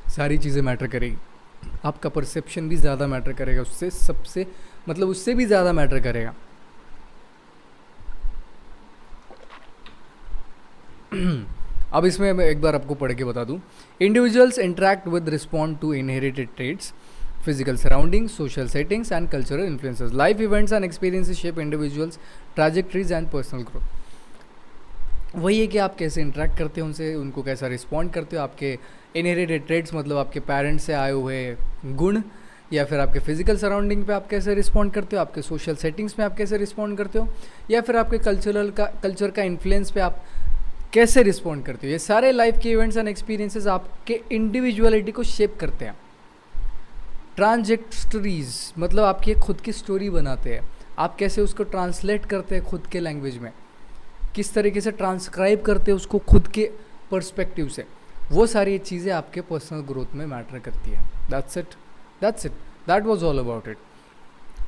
सारी चीज़ें मैटर करेगी। आपका परसेप्शन भी ज़्यादा मैटर करेगा, उससे सबसे मतलब उससे भी ज़्यादा मैटर करेगा। अब इसमें मैं एक बार आपको पढ़ के बता दूं, individuals interact with respond to inherited traits, physical surroundings, social settings and cultural influences, life events and experiences shape individuals trajectories and personal growth. वही है कि आप कैसे इंटरेक्ट करते हो उनसे, उनको कैसा रिस्पॉन्ड करते हो, आपके इनहेरिटेड ट्रेट्स मतलब आपके पेरेंट्स से आए हुए गुण, या फिर आपके फिजिकल सराउंडिंग पे आप कैसे रिस्पॉन्ड करते हो, आपके सोशल सेटिंग्स में आप कैसे रिस्पॉन्ड करते हो, या फिर आपके कल्चर का इन्फ्लुएंस पे आप कैसे रिस्पॉन्ड करते हो। ये सारे लाइफ के इवेंट्स एंड एक्सपीरियंसेस आपके इंडिविजुअलिटी को शेप करते हैं। ट्रांजेक्टरीज मतलब आपकी एक खुद की स्टोरी बनाते हैं, आप कैसे उसको ट्रांसलेट करते हैं खुद के लैंग्वेज में, किस तरीके से ट्रांसक्राइब करते हैं उसको खुद के पर्सपेक्टिव से, वो सारी चीज़ें आपके पर्सनल ग्रोथ में मैटर करती है। That's it, that was all about it.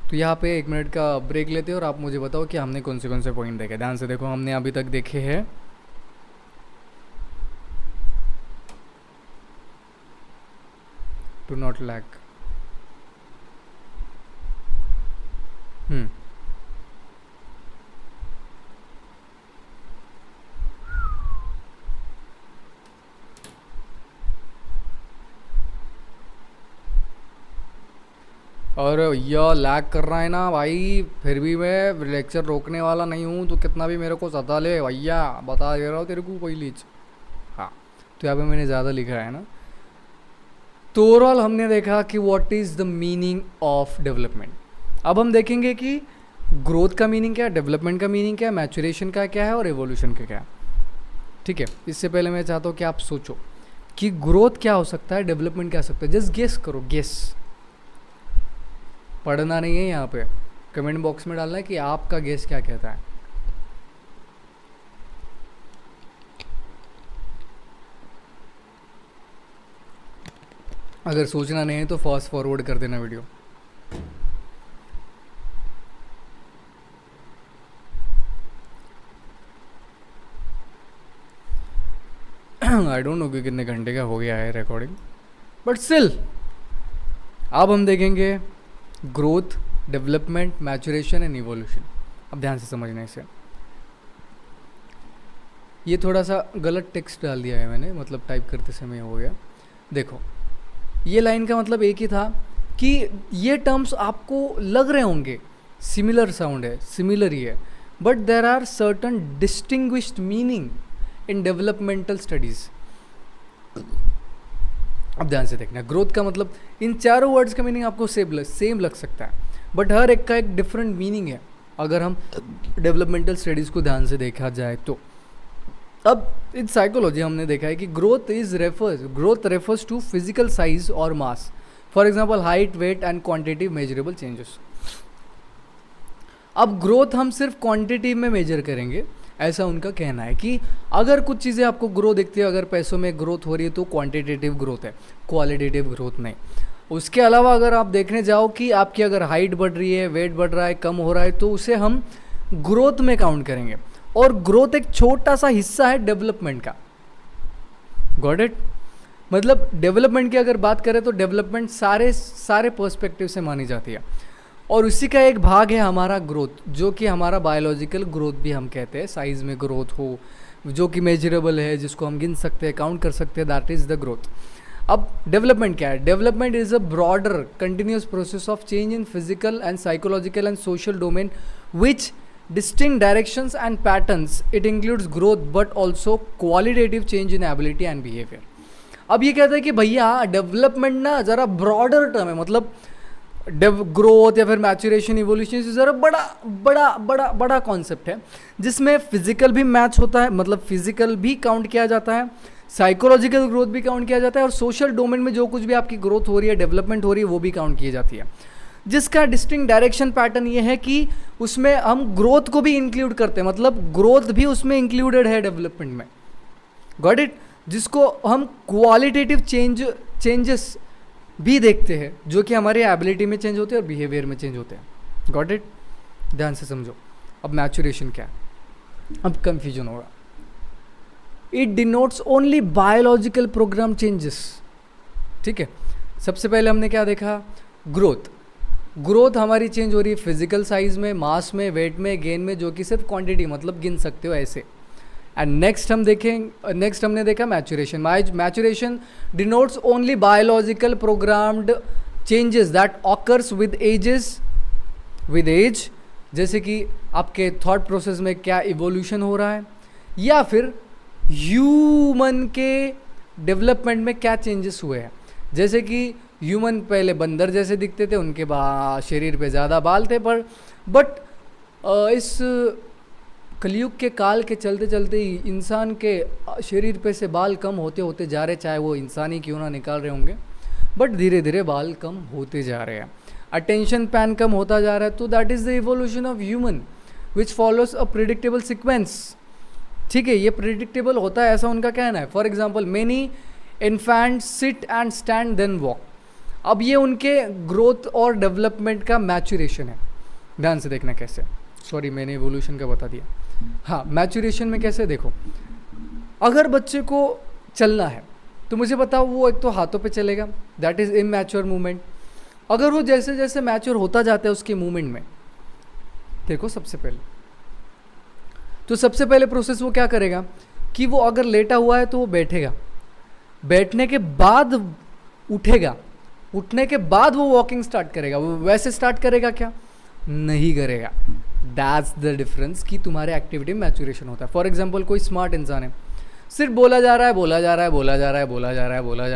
तो यहाँ पे 1 मिनट का ब्रेक लेते हैं और आप मुझे बताओ कि हमने कौन से पॉइंट देखे। ध्यान से देखो, हमने अभी तक देखे हैं टू नॉट लैक, और यह लैग कर रहा है ना भाई, फिर भी मैं लेक्चर रोकने वाला नहीं हूँ, तो कितना भी मेरे को सता ले भैया, बता दे रहा हूँ तेरे को पहली। हाँ, तो यहाँ पे मैंने ज़्यादा लिखा है ना। तो ओवरऑल हमने देखा कि what is the meaning of development. अब हम देखेंगे कि ग्रोथ का मीनिंग क्या है, डेवलपमेंट का मीनिंग क्या है, मैचुरेशन का क्या है और एवोल्यूशन का क्या है। ठीक है, इससे पहले मैं चाहता हूँ कि आप सोचो कि ग्रोथ क्या हो सकता है, डेवलपमेंट क्या हो सकता है। जस्ट गेस करो, गेस, पढ़ना नहीं है यहाँ पे, कमेंट बॉक्स में डालना है कि आपका गेस क्या कहता है। अगर सोचना नहीं है तो फास्ट फॉरवर्ड कर देना वीडियो। आई डोंट नो कि कितने घंटे का हो गया है रिकॉर्डिंग, बट स्टिल अब हम देखेंगे growth, development, maturation and evolution. अब ध्यान से समझना इसे। ये थोड़ा सा गलत टेक्स्ट डाल दिया है मैंने, मतलब टाइप करते समय हो गया। देखो ये लाइन का मतलब एक ही था कि ये टर्म्स आपको लग रहे होंगे सिमिलर साउंड है, सिमिलर ही है, but there are certain distinguished meaning in developmental studies. अब ध्यान से देखना, ग्रोथ का मतलब इन चारों वर्ड्स का मीनिंग आपको सेम लग सकता है, बट हर एक का एक डिफरेंट मीनिंग है अगर हम डेवलपमेंटल स्टडीज़ को ध्यान से देखा जाए तो। अब इन साइकोलॉजी हमने देखा है कि growth refers to physical size और mass, for example height, weight and quantitative measurable changes. अब ग्रोथ हम सिर्फ क्वांटिटी में मेजर करेंगे, ऐसा उनका कहना है कि अगर कुछ चीज़ें आपको ग्रो दिखती है, अगर पैसों में ग्रोथ हो रही है तो क्वांटिटेटिव ग्रोथ है, क्वालिटेटिव ग्रोथ नहीं। उसके अलावा अगर आप देखने जाओ कि आपकी अगर हाइट बढ़ रही है, वेट बढ़ रहा है, कम हो रहा है, तो उसे हम ग्रोथ में काउंट करेंगे, और ग्रोथ एक छोटा सा हिस्सा है डेवलपमेंट का। Got it? मतलब डेवलपमेंट की अगर बात करें तो डेवलपमेंट सारे पर्सपेक्टिव से मानी जाती है, और उसी का एक भाग है हमारा ग्रोथ, जो कि हमारा बायोलॉजिकल ग्रोथ भी हम कहते हैं। साइज में ग्रोथ हो जो कि मेजरेबल है, जिसको हम गिन सकते हैं, काउंट कर सकते हैं, दैट इज़ द ग्रोथ। अब डेवलपमेंट क्या है? Development is a broader continuous process of change in physical and psychological and social domain which distinct directions and patterns. It includes growth but also qualitative change in ability and behavior. अब ये कहता है कि भैया डेवलपमेंट ना ज़रा ब्रॉडर टर्म है, मतलब ग्रोथ या फिर मैचुरेशन, इवोल्यूशन ज़रा बड़ा बड़ा बड़ा बड़ा कॉन्सेप्ट है, जिसमें फिजिकल भी मैच होता है, मतलब फिजिकल भी काउंट किया जाता है, साइकोलॉजिकल ग्रोथ भी काउंट किया जाता है, और सोशल डोमेन में जो कुछ भी आपकी ग्रोथ हो रही है, डेवलपमेंट हो रही है, वो भी काउंट की जाती है। जिसका डिस्टिंक्ट डायरेक्शन पैटर्न ये है कि उसमें हम ग्रोथ को भी इंक्लूड करते हैं, मतलब ग्रोथ भी उसमें इंक्लूडेड है डेवलपमेंट में। Got it? जिसको हम क्वालिटेटिव चेंजेस भी देखते हैं, जो कि हमारी एबिलिटी में चेंज होते हैं और बिहेवियर में चेंज होते हैं। Got it? ध्यान से समझो। अब मैचुरेशन क्या है? अब कंफ्यूजन होगा। It denotes only biological program changes. ठीक है, सबसे पहले हमने क्या देखा? ग्रोथ हमारी चेंज हो रही है फिजिकल साइज में, मास में, वेट में, गेन में, जो कि सिर्फ क्वांटिटी मतलब गिन सकते हो ऐसे। एंड नेक्स्ट हमने देखा maturation. Maturation denotes only biologically programmed changes that occurs with age, जैसे कि आपके थॉट प्रोसेस में क्या इवोल्यूशन हो रहा है, या फिर ह्यूमन के डेवलपमेंट में क्या चेंजेस हुए हैं। जैसे कि ह्यूमन पहले बंदर जैसे दिखते थे, उनके शरीर पे ज़्यादा बाल थे, बट इस कलयुग के काल के चलते चलते ही इंसान के शरीर पे से बाल कम होते होते जा रहे, चाहे वो इंसान ही क्यों ना निकाल रहे होंगे, बट धीरे धीरे बाल कम होते जा रहे हैं। अटेंशन पैन कम होता जा रहा है, तो that is the evolution of human which follows a predictable sequence. ठीक है, ये प्रिडिक्टेबल होता है, ऐसा उनका कहना है। For example, many infants sit and stand then walk. अब ये उनके ग्रोथ और डेवलपमेंट का मैचुरेशन है। ध्यान से देखना कैसे, सॉरी मैंने इवोल्यूशन का बता दिया। हाँ, मैचुरेशन में कैसे देखो, अगर बच्चे को चलना है तो मुझे बताओ, वो एक तो हाथों पे चलेगा, दैट इज़ इमैच्योर मूवमेंट। अगर वो जैसे जैसे मैच्योर होता जाता है उसके मूवमेंट में, देखो सबसे पहले प्रोसेस वो क्या करेगा कि वो अगर लेटा हुआ है तो वो बैठेगा, बैठने के बाद उठेगा, उठने के बाद वो वॉकिंग स्टार्ट करेगा। वो वैसे स्टार्ट करेगा क्या? नहीं करेगा। दैट्स द डिफरेंस कि तुम्हारे एक्टिविटी में मैचुरेशन होता है। फॉर एग्जाम्पल, कोई स्मार्ट इंसान है, सिर्फ बोला जा रहा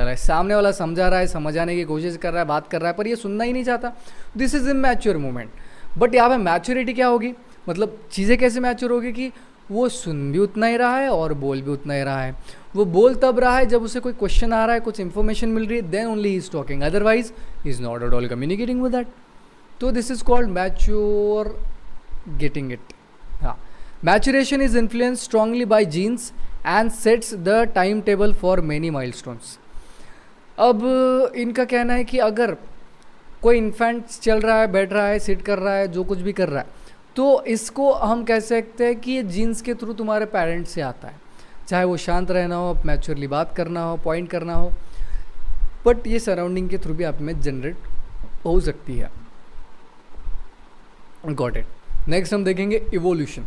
है, सामने वाला समझा रहा है, समझाने की कोशिश कर रहा है, बात कर रहा है, पर ये सुनना ही नहीं चाहता। This is immature movement. But यहाँ पे मैच्योरिटी क्या होगी, मतलब चीज़ें कैसे मैच्योर होगी कि वो सुन भी उतना ही रहा है और बोल भी उतना ही रहा है। वो बोल तब रहा है जब उसे कोई क्वेश्चन आ रहा है, कुछ इन्फॉर्मेशन मिल रही है, then only he is talking, otherwise he is not at all communicating with that. तो this is called mature, getting it. हाँ, maturation is influence strongly by genes and sets the time table for many milestones. अब इनका कहना है कि अगर कोई इन्फेंट चल रहा है, बैठ रहा है, सिट कर रहा है, जो कुछ भी कर रहा है, तो इसको हम कह सकते हैं कि ये जीन्स के थ्रू तुम्हारे पेरेंट्स से आता है। चाहे वो शांत रहना हो, मैच्योरली बात करना हो, पॉइंट करना हो, बट ये सराउंडिंग के थ्रू भी आप में जनरेट हो सकती है। Got it. नेक्स्ट हम देखेंगे evolution.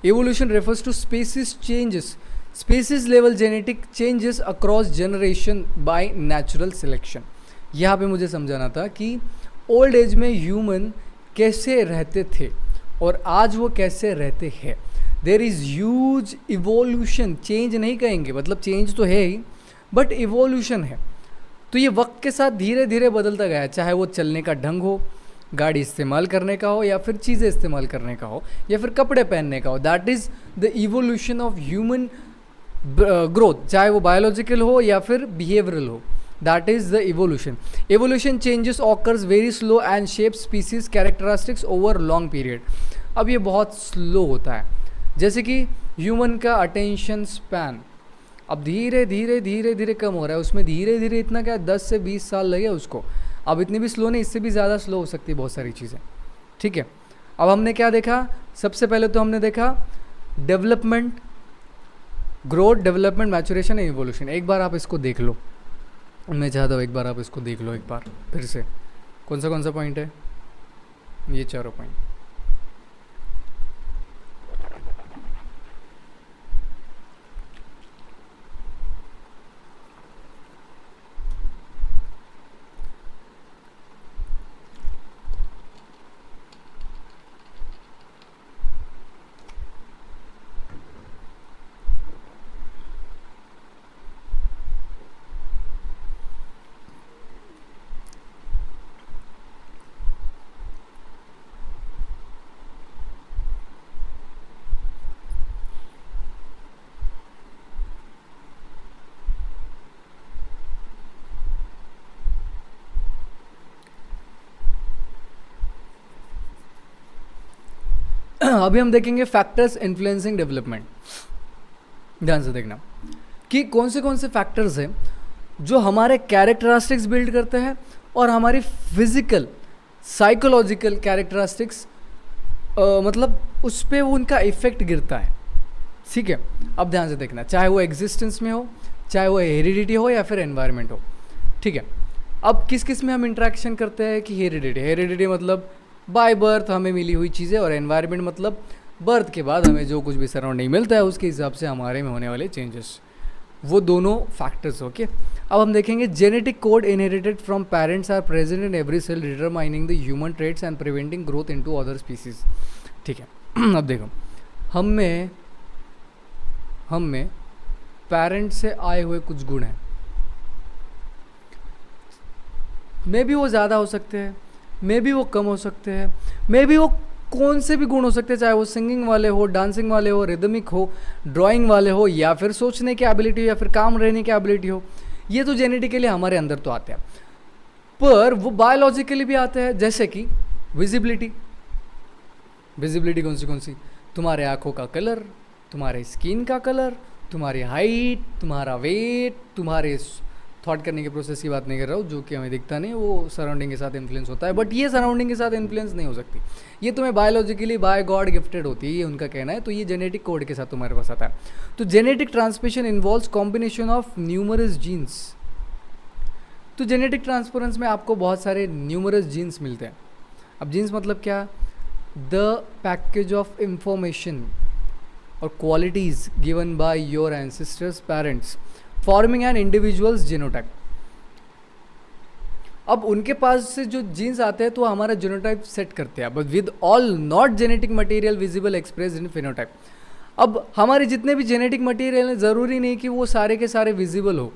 Evolution refers to species changes, species level genetic changes across generation by natural selection. यहाँ पे मुझे समझाना था कि ओल्ड एज में ह्यूमन कैसे रहते थे और आज वो कैसे रहते हैं। There is huge evolution, change नहीं कहेंगे, मतलब चेंज तो है ही, बट इवोल्यूशन है। तो ये वक्त के साथ धीरे धीरे बदलता गया है, चाहे वो चलने का ढंग हो, गाड़ी इस्तेमाल करने का हो, या फिर चीज़ें इस्तेमाल करने का हो, या फिर कपड़े पहनने का हो। That is the evolution of human growth, चाहे वो बायोलॉजिकल हो या फिर बिहेवियरल हो। That is the evolution. Evolution changes occurs very slow and shape species characteristics over long period. अब ये बहुत स्लो होता है, जैसे कि ह्यूमन का अटेंशन स्पैन अब धीरे धीरे धीरे धीरे कम हो रहा है, उसमें धीरे धीरे इतना क्या 10 से 20 साल लगे उसको। अब इतनी भी स्लो नहीं, इससे भी ज़्यादा स्लो हो सकती है बहुत सारी चीज़ें, ठीक है। अब हमने क्या देखा, सबसे पहले तो हमने देखा development, growth, development, maturation and evolution. एक बार आप इसको देख लो, मैं चाहता हूँ एक बार आप इसको देख लो एक बार फिर से। कौन सा पॉइंट है, ये चारों पॉइंट। अभी हम देखेंगे फैक्टर्स इन्फ्लुएंसिंग डेवलपमेंट। ध्यान से देखना कि कौन से फैक्टर्स हैं जो हमारे कैरेक्टरिस्टिक्स बिल्ड करते हैं और हमारी फिजिकल साइकोलॉजिकल कैरेक्टरिस्टिक्स मतलब उस पर उनका इफेक्ट गिरता है, ठीक है। अब ध्यान से देखना, चाहे वो एग्जिस्टेंस में हो, चाहे वो हेरिडिटी हो या फिर एनवायरनमेंट हो, ठीक है। अब किस किस में हम इंट्रैक्शन करते हैं कि हेरिडिटी मतलब बाय बर्थ हमें मिली हुई चीज़ें, और एनवायरनमेंट मतलब बर्थ के बाद हमें जो कुछ भी सराउंडिंग मिलता है उसके हिसाब से हमारे में होने वाले चेंजेस, वो दोनों फैक्टर्स। ओके, अब हम देखेंगे genetic code inherited from parents are present in every cell determining the human traits and preventing growth into other species, ठीक है। अब देखो, हम में पेरेंट से आए हुए कुछ गुण हैं, मे बी वो ज़्यादा हो सकते हैं, मे बी वो कम हो सकते हैं, मे बी वो कौन से भी गुण हो सकते हैं, चाहे वो सिंगिंग वाले हो, डांसिंग वाले हो, रिदमिक हो, ड्राइंग वाले हो, या फिर सोचने की एबिलिटी हो, या फिर काम रहने की एबिलिटी हो। ये तो जेनेटिकली हमारे अंदर तो आते हैं, पर वो बायोलॉजिकली भी आते हैं, जैसे कि विजिबिलिटी कौन सी, तुम्हारे आँखों का कलर, तुम्हारे स्किन का कलर, तुम्हारी हाइट, तुम्हारा वेट, तुम्हारे थॉट करने के प्रोसेस की बात नहीं कर रहा हूँ, जो कि हमें दिखता नहीं, वो सराउंडिंग के साथ इन्फ्लुएंस होता है, बट ये सराउंडिंग के साथ इन्फ्लुएंस नहीं हो सकती, ये तुम्हें बायोलॉजिकली बाय गॉड गिफ्टेड होती है, ये उनका कहना है। तो ये जेनेटिक कोड के साथ तुम्हारे पास आता है। तो genetic transmission involves combination of numerous genes. तो जेनेटिक ट्रांसफरेंस में आपको बहुत सारे न्यूमरस जीन्स मिलते हैं। अब जीन्स मतलब क्या, द पैकेज ऑफ इंफॉर्मेशन और qualities given by your ancestors parents forming an individuals genotype. अब उनके पास से जो जीन्स आते हैं तो हमारा जीनोटाइप सेट करते हैं, but with all not genetic material visible express in phenotype. अब हमारे जितने भी जेनेटिक मटेरियल हैं, ज़रूरी नहीं कि वो सारे के सारे विजिबल हो,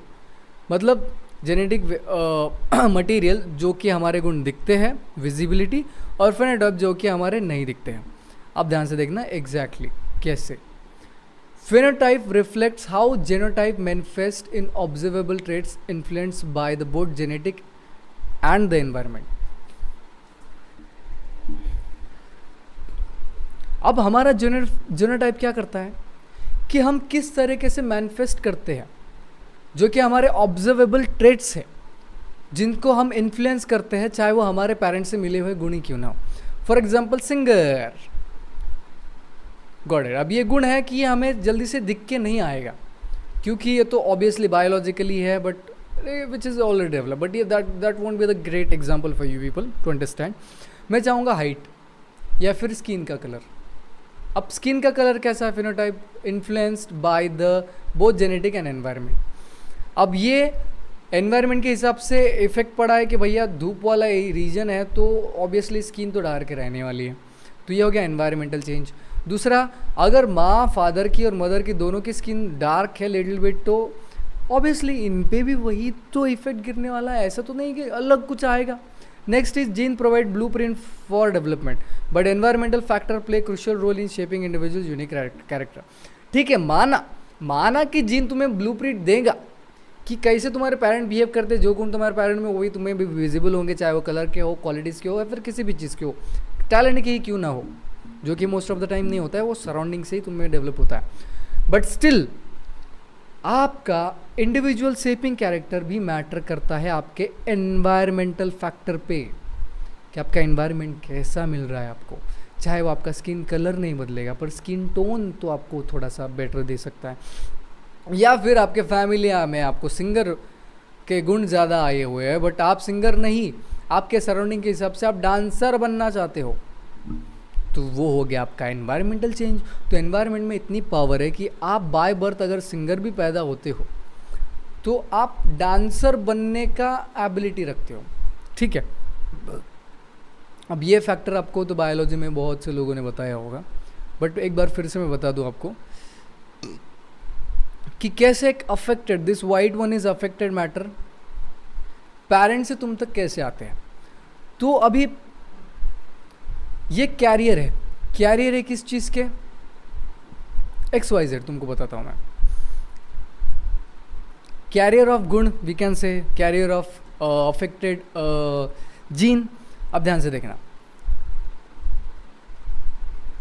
मतलब जेनेटिक मटेरियल जो कि हमारे गुण दिखते हैं, विजिबिलिटी, और फिनोटाइप जो कि हमारे नहीं दिखते हैं। अब ध्यान से देखना एग्जैक्टली कैसे। Phenotype reflects how genotype manifest in observable traits influenced by the both genetic and the environment. अब हमारा जीनोटाइप क्या करता है कि हम किस तरीके से मैनिफेस्ट करते हैं, जो कि हमारे ऑब्जर्वेबल ट्रेट्स है, जिनको हम इन्फ्लुएंस करते हैं, चाहे वो हमारे पेरेंट्स से मिले हुए गुण ही क्यों ना हो। For example singer, God it. अब ये गुण है कि ये हमें जल्दी से दिख के नहीं आएगा, क्योंकि ये तो ऑब्वियसली बायोलॉजिकली है, but which is already develop, but ये that won't be the great example for you people to understand. मैं चाहूँगा हाइट या फिर स्किन का कलर. अब स्किन का कलर कैसा है, phenotype influenced by the both genetic and environment. अब ये एनवायरनमेंट के हिसाब से इफेक्ट पड़ा है कि भैया धूप वाला रीजन है तो ऑब्वियसली स्किन तो डार्क रहने वाली है, तो ये हो गया एनवायरमेंटल चेंज. दूसरा, अगर माँ फादर की और मदर की दोनों की स्किन डार्क है लिटिल बिट, तो ऑब्वियसली इन पे भी वही तो इफेक्ट गिरने वाला है, ऐसा तो नहीं कि अलग कुछ आएगा. Next is gene provide blueprint for development, but environmental factor play crucial role in shaping individual unique character. ठीक है, माना कि जीन तुम्हें ब्लूप्रिंट देगा कि कैसे तुम्हारे पेरेंट बिहेव करते, जो गुण तुम्हारे पेरेंट में वही तुम्हें भी विजिबल होंगे, चाहे वो कलर के हो, क्वालिटीज़ के हो, या फिर किसी भी चीज़ के हो, टैलेंट के ही क्यों ना हो, जो कि मोस्ट ऑफ द टाइम नहीं होता है, वो सराउंडिंग से ही तुम्हें डेवलप होता है. बट स्टिल आपका इंडिविजुअल शेपिंग कैरेक्टर भी मैटर करता है आपके एनवायरमेंटल फैक्टर पे, कि आपका एनवायरनमेंट कैसा मिल रहा है आपको. चाहे वो आपका स्किन कलर नहीं बदलेगा, पर स्किन टोन तो आपको थोड़ा सा बेटर दे सकता है. या फिर आपके फैमिली में आपको सिंगर के गुण ज़्यादा आए हुए हैं, बट आप सिंगर नहीं, आपके सराउंडिंग के हिसाब से आप डांसर बनना चाहते हो, तो वो हो गया आपका एनवायरमेंटल चेंज. तो एनवायरनमेंट में इतनी पावर है कि आप बाय बर्थ अगर सिंगर भी पैदा होते हो तो आप डांसर बनने का एबिलिटी रखते हो. ठीक है, अब ये फैक्टर आपको तो बायोलॉजी में बहुत से लोगों ने बताया होगा, बट एक बार फिर से मैं बता दूं आपको कि कैसे एक affected, this white one is affected matter parents से तुम तक कैसे आते हैं. तो अभी ये कैरियर है किस चीज़ के, XYZ तुमको बताता हूँ मैं. कैरियर ऑफ गुण, we can say carrier of affected gene. अब ध्यान से देखना,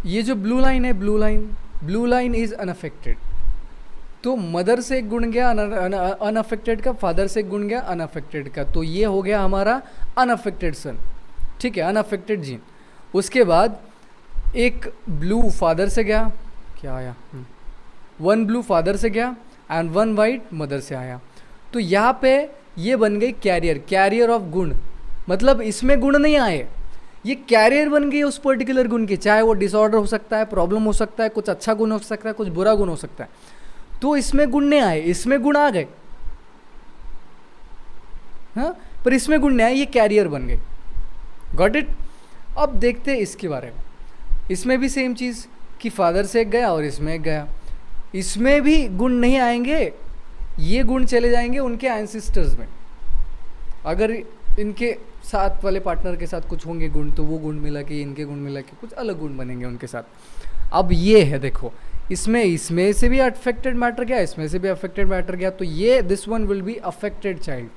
ये जो ब्लू लाइन है, ब्लू लाइन इज अनअफेक्टेड. तो मदर से एक गुण गया अनअफेक्टेड का, फादर से एक गुण गया अनअफेक्टेड का, तो ये हो गया हमारा अनअफेक्टेड सन. ठीक है, अनअफेक्टेड जीन. उसके बाद एक ब्लू फादर से गया, क्या आया, 1 ब्लू फादर से गया एंड 1 वाइट मदर से आया. तो यहाँ पे ये बन गई कैरियर ऑफ गुण. मतलब इसमें गुण नहीं आए, ये कैरियर बन गई उस पर्टिकुलर गुण की, चाहे वो डिसऑर्डर हो सकता है, प्रॉब्लम हो सकता है, कुछ अच्छा गुण हो सकता है, कुछ बुरा गुण हो सकता है. तो इसमें गुण नहीं आए, इसमें गुण आ गए, हाँ, पर इसमें गुण नहीं आए, ये कैरियर बन गए. Got it. अब देखते हैं इसके बारे में. इसमें भी सेम चीज़ कि फादर से एक गया और इसमें एक गया, इसमें भी गुण नहीं आएंगे, ये गुण चले जाएंगे उनके एंसेस्टर्स में. अगर इनके साथ वाले पार्टनर के साथ कुछ होंगे गुण, तो वो गुण मिला कि इनके गुण मिला कि कुछ अलग गुण बनेंगे उनके साथ. अब ये है, देखो, इसमें से भी अफेक्टेड मैटर गया, इसमें से भी अफेक्टेड मैटर गया, तो ये this one will be affected child,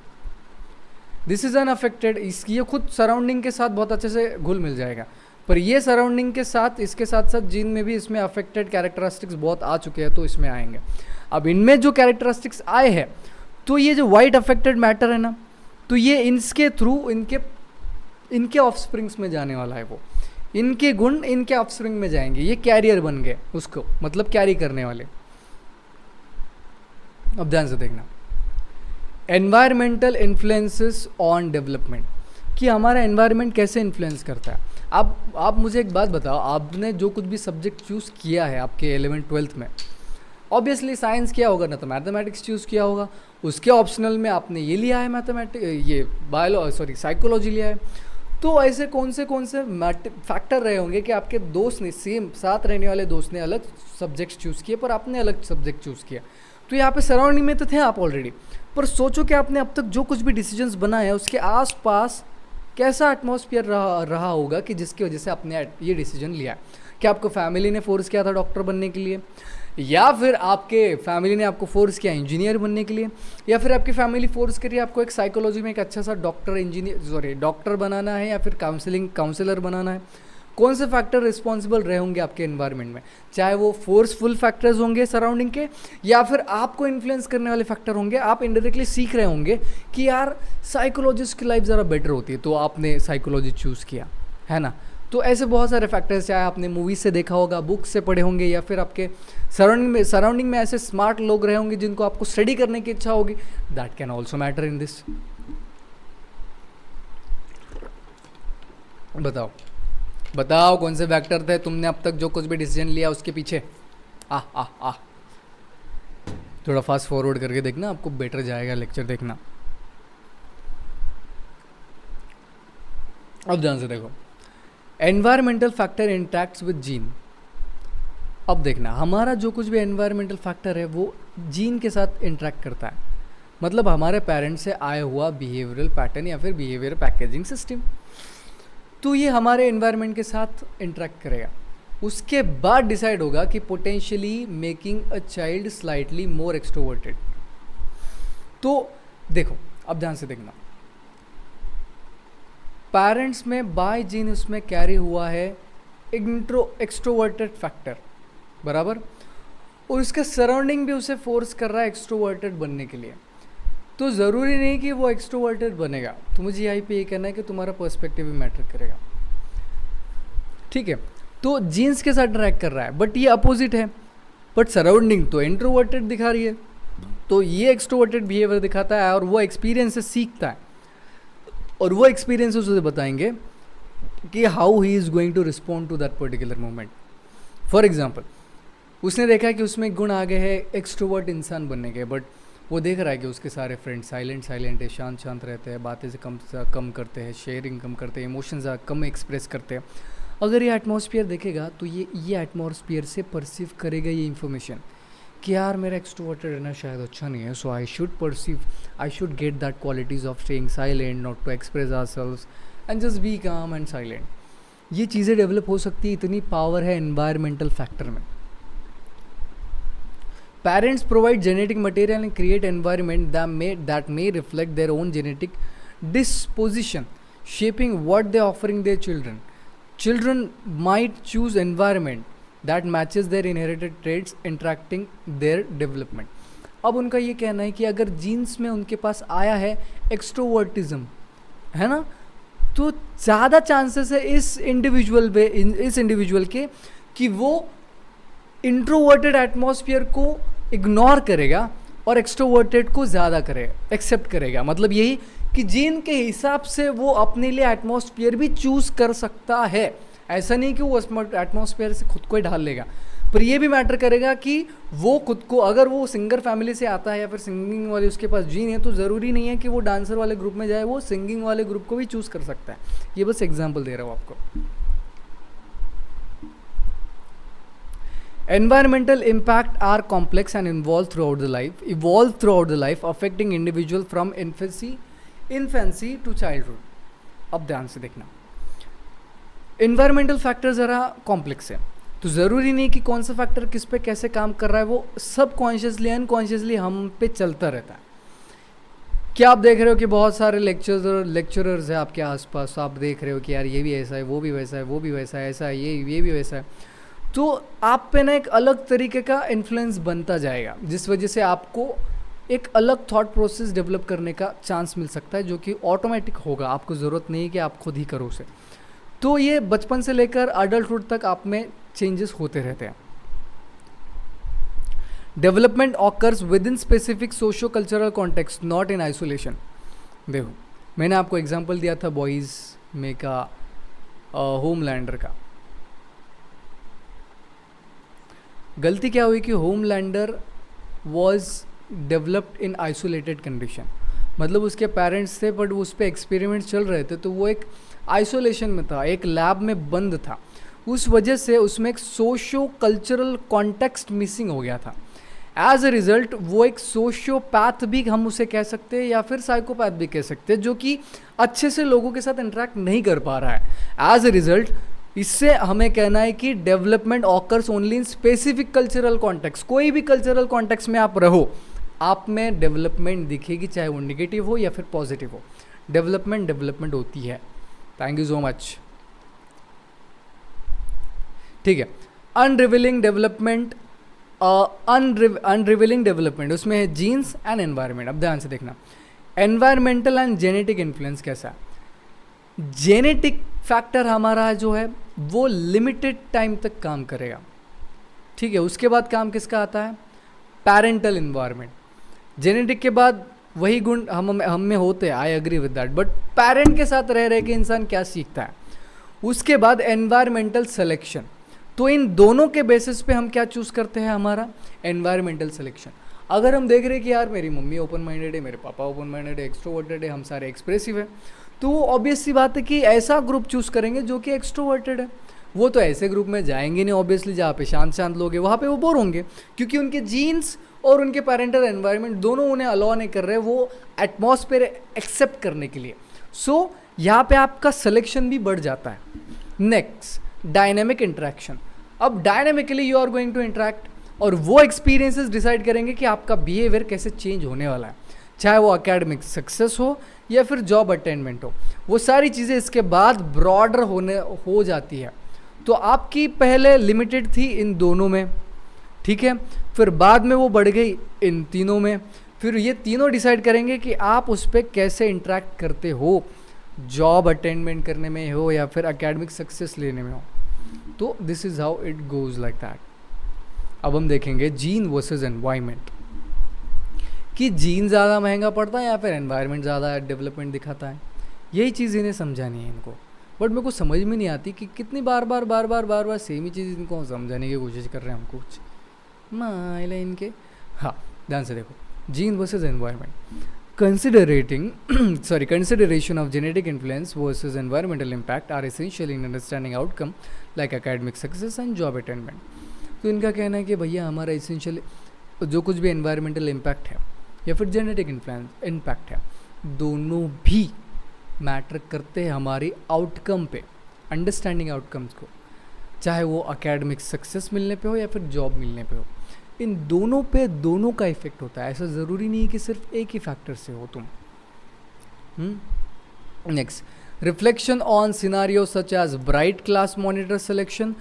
this is unaffected. ये खुद सराउंडिंग के साथ बहुत अच्छे से घुल मिल जाएगा, पर ये सराउंडिंग के साथ, इसके साथ साथ जीन में भी इसमें अफेक्टेड कैरेक्टरिस्टिक्स बहुत आ चुके हैं, तो इसमें आएंगे. अब इनमें जो कैरेक्टरिस्टिक्स आए हैं, तो ये जो वाइट अफेक्टेड मैटर है ना, तो ये इनके थ्रू इनके ऑफस्प्रिंग्स में जाने वाला है, वो इनके गुण इनके ऑफस्प्रिंग में जाएंगे, ये कैरियर बन गए उसको, मतलब कैरी करने वाले. अब ध्यान से देखना, एनवायरमेंटल इन्फ्लुएंसेस ऑन डेवलपमेंट, कि हमारा एनवायरनमेंट कैसे इन्फ्लुएंस करता है. आप मुझे एक बात बताओ, आपने जो कुछ भी सब्जेक्ट चूज़ किया है आपके 11th-12th में, ऑब्वियसली साइंस किया होगा ना, तो मैथमेटिक्स चूज़ किया होगा, उसके ऑप्शनल में आपने ये लिया है साइकोलॉजी लिया है. तो ऐसे कौन से फैक्टर रहे होंगे कि आपके दोस्त ने, सेम साथ रहने वाले दोस्त ने अलग सब्जेक्ट्स चूज़ किए, पर आपने अलग सब्जेक्ट चूज़ किया. तो यहाँ पे सराउंडिंग में तो थे आप ऑलरेडी, पर सोचो कि आपने अब तक जो कुछ भी डिसीजंस बनाए हैं उसके आसपास कैसा एटमॉस्फेयर रहा होगा कि जिसकी वजह से आपने ये डिसीजन लिया. कि आपको फैमिली ने फोर्स किया था डॉक्टर बनने के लिए, या फिर आपके फैमिली ने आपको फोर्स किया इंजीनियर बनने के लिए, या फिर आपकी फैमिली फोर्स करिए आपको एक साइकोलॉजी में एक अच्छा सा डॉक्टर बनाना है, या फिर काउंसलर बनाना है. कौन से फैक्टर रिस्पॉन्सिबल रहे होंगे आपके एनवायरनमेंट में, चाहे वो फोर्सफुल फैक्टर्स होंगे सराउंडिंग के, या फिर आपको इन्फ्लुएंस करने वाले फैक्टर होंगे. आप इनडायरेक्टली सीख रहे होंगे कि यार साइकोलॉजिस्ट की लाइफ ज़रा बेटर होती है, तो आपने साइकोलॉजी चूज़ किया है ना. तो ऐसे बहुत सारे फैक्टर्स, चाहे आपने मूवीज से देखा होगा, बुक से पढ़े होंगे, या फिर आपके सराउंडिंग में ऐसे स्मार्ट लोग रहे होंगे जिनको आपको स्टडी करने की इच्छा होगी, that can also matter in this. बताओ कौन से फैक्टर थे तुमने अब तक जो कुछ भी डिसीजन लिया उसके पीछे? थोड़ा फास्ट फॉरवर्ड करके देखना, आपको बेटर जाएगा लेक्चर देखना। अब ध्यान से देखो, एनवायरमेंटल फैक्टर इंटैक्ट्स विद जीन। अब देखना, हमारा जो कुछ भी एनवायरमेंटल फैक्टर है वो जीन के साथ इंटरेक्ट करता है, मतलब हमारे पेरेंट्स से आया हुआ बिहेवियरल पैटर्न या फिर बिहेवियर पैकेजिंग सिस्टम, तो ये हमारे एनवायरनमेंट के साथ इंटरेक्ट करेगा। उसके बाद डिसाइड होगा कि potentially making a child slightly more extroverted. तो देखो, अब ध्यान से देखना, पेरेंट्स में बाय जीन उसमें कैरी हुआ है एक्सट्रोवर्टेड फैक्टर, बराबर, और उसका सराउंडिंग भी उसे फोर्स कर रहा है एक्सट्रोवर्टेड बनने के लिए। तो ज़रूरी नहीं कि वो एक्सट्रोवर्टेड बनेगा। तो मुझे यहीं पे ये कहना है कि तुम्हारा पर्सपेक्टिव भी मैटर करेगा, ठीक है। तो जीन्स के साथ इंटरेक्ट कर रहा है, बट ये अपोजिट है, बट सराउंडिंग तो इंट्रोवर्टेड दिखा रही है, तो ये एक्सट्रोवर्टेड बिहेवियर दिखाता है और वो एक्सपीरियंस से सीखता है, और वो एक्सपीरियंस उसे बताएंगे कि how he is going to respond to that particular moment. For example, उसने देखा कि उसमें गुण आ गए हैं एक्सट्रोवर्ट इंसान बनने के, बट वो देख रहा है कि उसके सारे फ्रेंड्स साइलेंट है, शांत रहते हैं, बातें से कम करते हैं, शेयरिंग कम करते हैं, इमोशंस कम एक्सप्रेस करते हैं। अगर ये एटमॉस्फेयर देखेगा तो ये एटमॉस्फेयर से परसीव करेगा ये इन्फॉर्मेशन कि यार मेरा एक्सट्रोवर्टेड रहना शायद अच्छा नहीं है, so I should get that qualities of staying silent, not to express ourselves and just be calm and silent. ये चीज़ें डेवलप हो सकती है, इतनी पावर है एनवायरमेंटल फैक्टर में। Parents provide genetic material and create environment that may reflect their own genetic disposition, shaping what they are offering their children. Children might choose environment that matches their inherited traits, interacting their development. अब उनका ये कहना है कि अगर जीन्स में उनके पास आया है एक्सट्रोवर्टिज्म, है ना, तो ज़्यादा चांसेस है इस इंडिविजुअल के कि वो इंट्रोवर्टेड एटमॉस्फेयर को इग्नोर करेगा और एक्सट्रोवर्टेड को ज़्यादा एक्सेप्ट करेगा। मतलब यही कि जीन के हिसाब से वो अपने लिए एटमॉस्फेयर भी चूज़ कर सकता है। ऐसा नहीं कि वो एटमॉस्फेयर से खुद को ही ढाल लेगा, पर ये भी मैटर करेगा कि वो खुद को, अगर वो सिंगर फैमिली से आता है या फिर सिंगिंग वाले उसके पास जीन है, तो ज़रूरी नहीं है कि वो डांसर वाले ग्रुप में जाए, वो सिंगिंग वाले ग्रुप को भी चूज़ कर सकता है। ये बस एग्जाम्पल दे रहा हूँ आपको। Environmental impact are complex and evolve throughout the life, affecting individual from infancy to childhood. अब ध्यान से देखना, environmental factor ज़रा कॉम्प्लेक्स है, तो ज़रूरी नहीं कि कौन सा फैक्टर किस पे कैसे काम कर रहा है, वो सब कॉन्शियसली अनकॉन्शियसली हम पे चलता रहता है। क्या आप देख रहे हो कि बहुत सारे लेक्चरर्स हैं आपके आसपास, आप देख रहे हो कि यार ये भी ऐसा है, वो भी वैसा है, वो भी वैसा है, ऐसा है, ये भी वैसा है, तो आप पे ना एक अलग तरीके का इन्फ्लुएंस बनता जाएगा, जिस वजह से आपको एक अलग थॉट प्रोसेस डेवलप करने का चांस मिल सकता है, जो कि ऑटोमेटिक होगा, आपको ज़रूरत नहीं है कि आप खुद ही करो उसे। तो ये बचपन से लेकर अडल्टहुड तक आप में चेंजेस होते रहते हैं। Development occurs with in specific socio cultural context, not in isolation. देखो, मैंने आपको एग्जाम्पल दिया था बॉयज़ में का होमलैंडर का। गलती क्या हुई कि Homelander was developed in isolated condition, मतलब उसके पेरेंट्स थे बट उस पर एक्सपेरिमेंट्स चल रहे थे, तो वो एक आइसोलेशन में था, एक लैब में बंद था, उस वजह से उसमें एक सोशो कल्चरल कॉन्टेक्स्ट मिसिंग हो गया था। एज अ रिज़ल्ट वो एक सोशियोपैथ भी हम उसे कह सकते हैं या फिर साइकोपैथ भी कह सकते हैं, जो कि अच्छे से लोगों के साथ इंटरेक्ट नहीं कर पा रहा है। एज अ रिज़ल्ट इससे हमें कहना है कि development occurs only in specific cultural context. कोई भी कल्चरल कॉन्टेक्स्ट में आप रहो, आप में डेवलपमेंट दिखेगी, चाहे वो नेगेटिव हो या फिर पॉजिटिव हो, डेवलपमेंट होती है। Thank you so much. ठीक है, अनरिवीलिंग डेवलपमेंट उसमें है जीन्स एंड एनवायरनमेंट। अब ध्यान से देखना, एनवायरमेंटल एंड जेनेटिक इन्फ्लुएंस कैसा है। जेनेटिक फैक्टर हमारा जो है वो लिमिटेड टाइम तक काम करेगा, ठीक है। उसके बाद काम किसका आता है? Parental environment. जेनेटिक के बाद वही गुण हम में होते हैं, I agree with that, but parent के साथ रह के इंसान क्या सीखता है? उसके बाद एनवायरमेंटल सिलेक्शन। तो इन दोनों के बेसिस पे हम क्या चूज़ करते हैं? हमारा एनवायरमेंटल सिलेक्शन। अगर हम देख रहे हैं कि यार मेरी मम्मी ओपन माइंडेड है, मेरे पापा ओपन माइंडेड है, एक्सट्रोवर्टेड है, हम सारे एक्सप्रेसिव है, तो ऑब्वियस सी बात है कि ऐसा ग्रुप चूज़ करेंगे जो कि एक्सट्रोवर्टेड है। वो तो ऐसे ग्रुप में जाएंगे नहीं ऑब्वियसली जहाँ पे शांत शांत लोग हैं, वहाँ पे वो बोर होंगे, क्योंकि उनके जीन्स और उनके पेरेंटल एनवायरनमेंट दोनों उन्हें अलाउ नहीं कर रहे वो एटमॉस्फेयर एक्सेप्ट करने के लिए। सो यहाँ पे आपका सिलेक्शन भी बढ़ जाता है। Next, dynamic interaction. अब dynamically you are going to interact, और वो एक्सपीरियंसेस डिसाइड करेंगे कि आपका बिहेवियर कैसे चेंज होने वाला है, चाहे वो एकेडमिक सक्सेस हो या फिर जॉब अटेनमेंट हो। वो सारी चीज़ें इसके बाद ब्रॉडर हो जाती है। तो आपकी पहले लिमिटेड थी इन दोनों में, ठीक है, फिर बाद में वो बढ़ गई इन तीनों में। फिर ये तीनों डिसाइड करेंगे कि आप उस पर कैसे इंटरेक्ट करते हो, जॉब अटेनमेंट करने में हो या फिर एकेडमिक सक्सेस लेने में हो। तो this is how it goes like that. अब हम देखेंगे जीन वर्सेस एनवायरनमेंट, कि जीन ज़्यादा महंगा पड़ता है या फिर एनवायरनमेंट ज़्यादा डेवलपमेंट दिखाता है। यही चीज़ इन्हें समझानी है इनको, बट मेरे को समझ में नहीं आती कि कितनी बार बार सेम ही चीज़ इनको समझाने की कोशिश कर रहे हैं हम कुछ माइले इनके। हाँ, ध्यान से देखो, gene versus environment. Consideration of genetic influence versus environmental impact are essential in understanding outcome like academic success and job attainment. तो इनका कहना है कि भैया हमारा एसेंशियल जो कुछ भी एनवायरमेंटल इम्पैक्ट है या फिर जेनेटिक इम्पैक्ट है, दोनों भी मैटर करते हैं हमारी आउटकम पे, अंडरस्टैंडिंग आउटकम्स को, चाहे वो एकेडमिक सक्सेस मिलने पे हो या फिर जॉब मिलने पे हो। इन दोनों पे दोनों का इफेक्ट होता है, ऐसा ज़रूरी नहीं कि सिर्फ एक ही फैक्टर से हो तुम। Next, reflection on scenario such as bright class monitor selection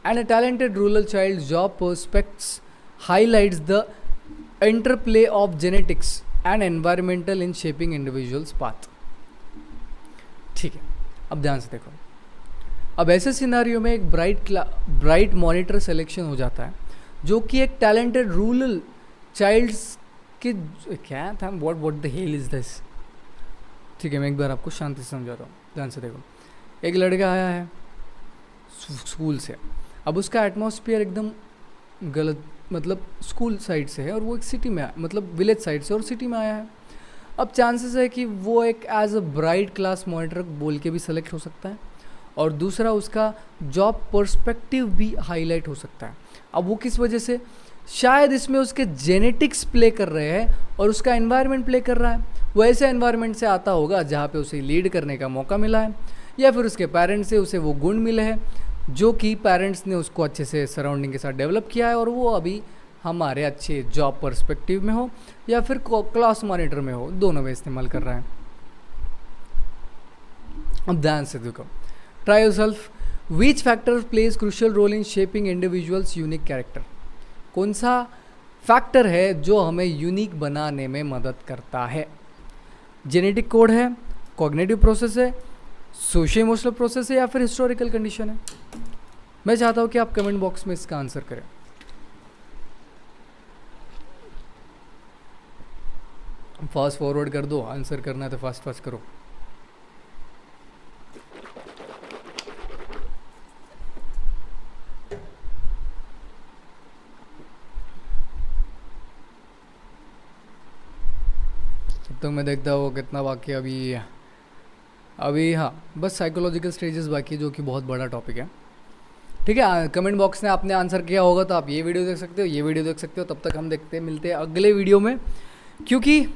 and a talented rural child's job prospects highlights the interplay of genetics and environmental in shaping individual's path। ठीक है, अब ध्यान से देखो, अब ऐसे सिनारियो में एक ब्राइट मॉनिटर सिलेक्शन हो जाता है जो कि एक टैलेंटेड रूरल चाइल्ड्स के क्या था, what the hell is this. ठीक है, मैं एक बार आपको शांति से समझाता हूँ, ध्यान से देखो। एक लड़का आया है स्कूल से, अब उसका एटमॉस्फेयर एकदम गलत, मतलब स्कूल साइड से है और वो एक सिटी में मतलब विलेज साइड से और सिटी में आया है। अब चांसेस है कि वो एक as a bright class monitor बोल के भी सेलेक्ट हो सकता है, और दूसरा उसका जॉब पर्सपेक्टिव भी हाईलाइट हो सकता है। अब वो किस वजह से? शायद इसमें उसके जेनेटिक्स प्ले कर रहे हैं और उसका एनवायरनमेंट प्ले कर रहा है। वो ऐसे एनवायरनमेंट से आता होगा जहाँ पे उसे लीड करने का मौका मिला है, या फिर उसके पेरेंट्स से उसे वो गुण मिले हैं जो कि पेरेंट्स ने उसको अच्छे से सराउंडिंग के साथ डेवलप किया है, और वो अभी हमारे अच्छे जॉब पर्सपेक्टिव में हो या फिर क्लास मॉनिटर में हो, दोनों में इस्तेमाल कर रहा है। अब ध्यान से देखो, try yourself, which factor plays crucial role in shaping individuals unique character. कौन सा फैक्टर है जो हमें यूनिक बनाने में मदद करता है? जेनेटिक कोड है, कॉग्निटिव प्रोसेस है, सोशियो इमोशनल प्रोसेस है, या फिर हिस्टोरिकल कंडीशन है? मैं चाहता हूँ कि आप कमेंट बॉक्स में इसका आंसर करें। फास्ट फॉरवर्ड कर दो, आंसर करना है तो फास्ट फास्ट करो। तब तक मैं देखता हूँ कितना बाकी अभी हाँ, बस साइकोलॉजिकल स्टेजेस बाकी, जो कि बहुत बड़ा टॉपिक है। ठीक है, कमेंट बॉक्स में आपने आंसर किया होगा तो आप ये वीडियो देख सकते हो, ये वीडियो देख सकते हो। तब तक हम मिलते हैं अगले वीडियो में, क्योंकि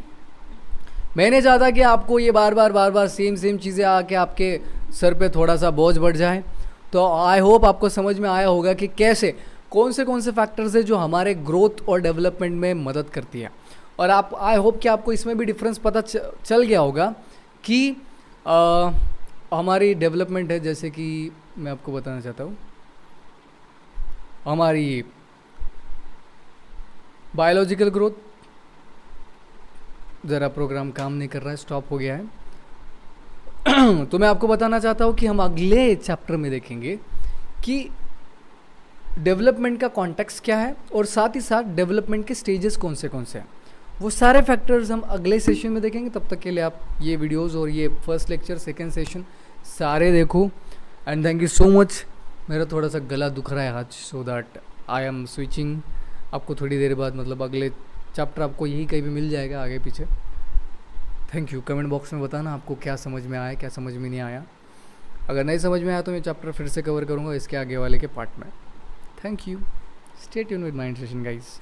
मैंने चाहता कि आपको ये बार बार सेम चीज़ें आके आपके सर पे थोड़ा सा बोझ बढ़ जाए। तो आई होप आपको समझ में आया होगा कि कैसे कौन से फैक्टर्स है जो हमारे ग्रोथ और डेवलपमेंट में मदद करती है। और आप आई होप कि आपको इसमें भी डिफरेंस पता चल गया होगा कि हमारी डेवलपमेंट है, जैसे कि मैं आपको बताना चाहता हूँ, हमारी बायोलॉजिकल ग्रोथ, ज़रा प्रोग्राम काम नहीं कर रहा है, स्टॉप हो गया है। तो मैं आपको बताना चाहता हूँ कि हम अगले चैप्टर में देखेंगे कि डेवलपमेंट का कॉन्टेक्स्ट क्या है और साथ ही साथ डेवलपमेंट के स्टेजेस कौन से हैं, वो सारे फैक्टर्स हम अगले सेशन में देखेंगे। तब तक के लिए आप ये वीडियोस और ये फर्स्ट लेक्चर सेकंड सेशन सारे देखो। And thank you so much. मेरा थोड़ा सा गला दुख रहा है आज, so that I am switching. आपको थोड़ी देर बाद मतलब अगले चैप्टर आपको यही कहीं भी मिल जाएगा आगे पीछे। Thank you. कमेंट बॉक्स में बताना आपको क्या समझ में आया, क्या समझ में नहीं आया। अगर नहीं समझ में आया तो मैं चैप्टर फिर से कवर करूँगा इसके आगे वाले के पार्ट में। Thank you. Stay tune with mind session guys.